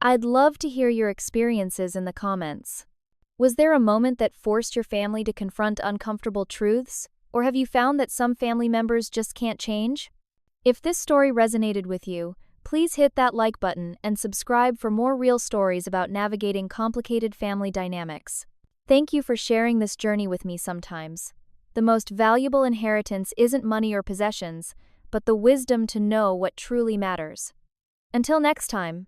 I'd love to hear your experiences in the comments. Was there a moment that forced your family to confront uncomfortable truths, or have you found that some family members just can't change? If this story resonated with you, please hit that like button and subscribe for more real stories about navigating complicated family dynamics. Thank you for sharing this journey with me sometimes. The most valuable inheritance isn't money or possessions, but the wisdom to know what truly matters. Until next time.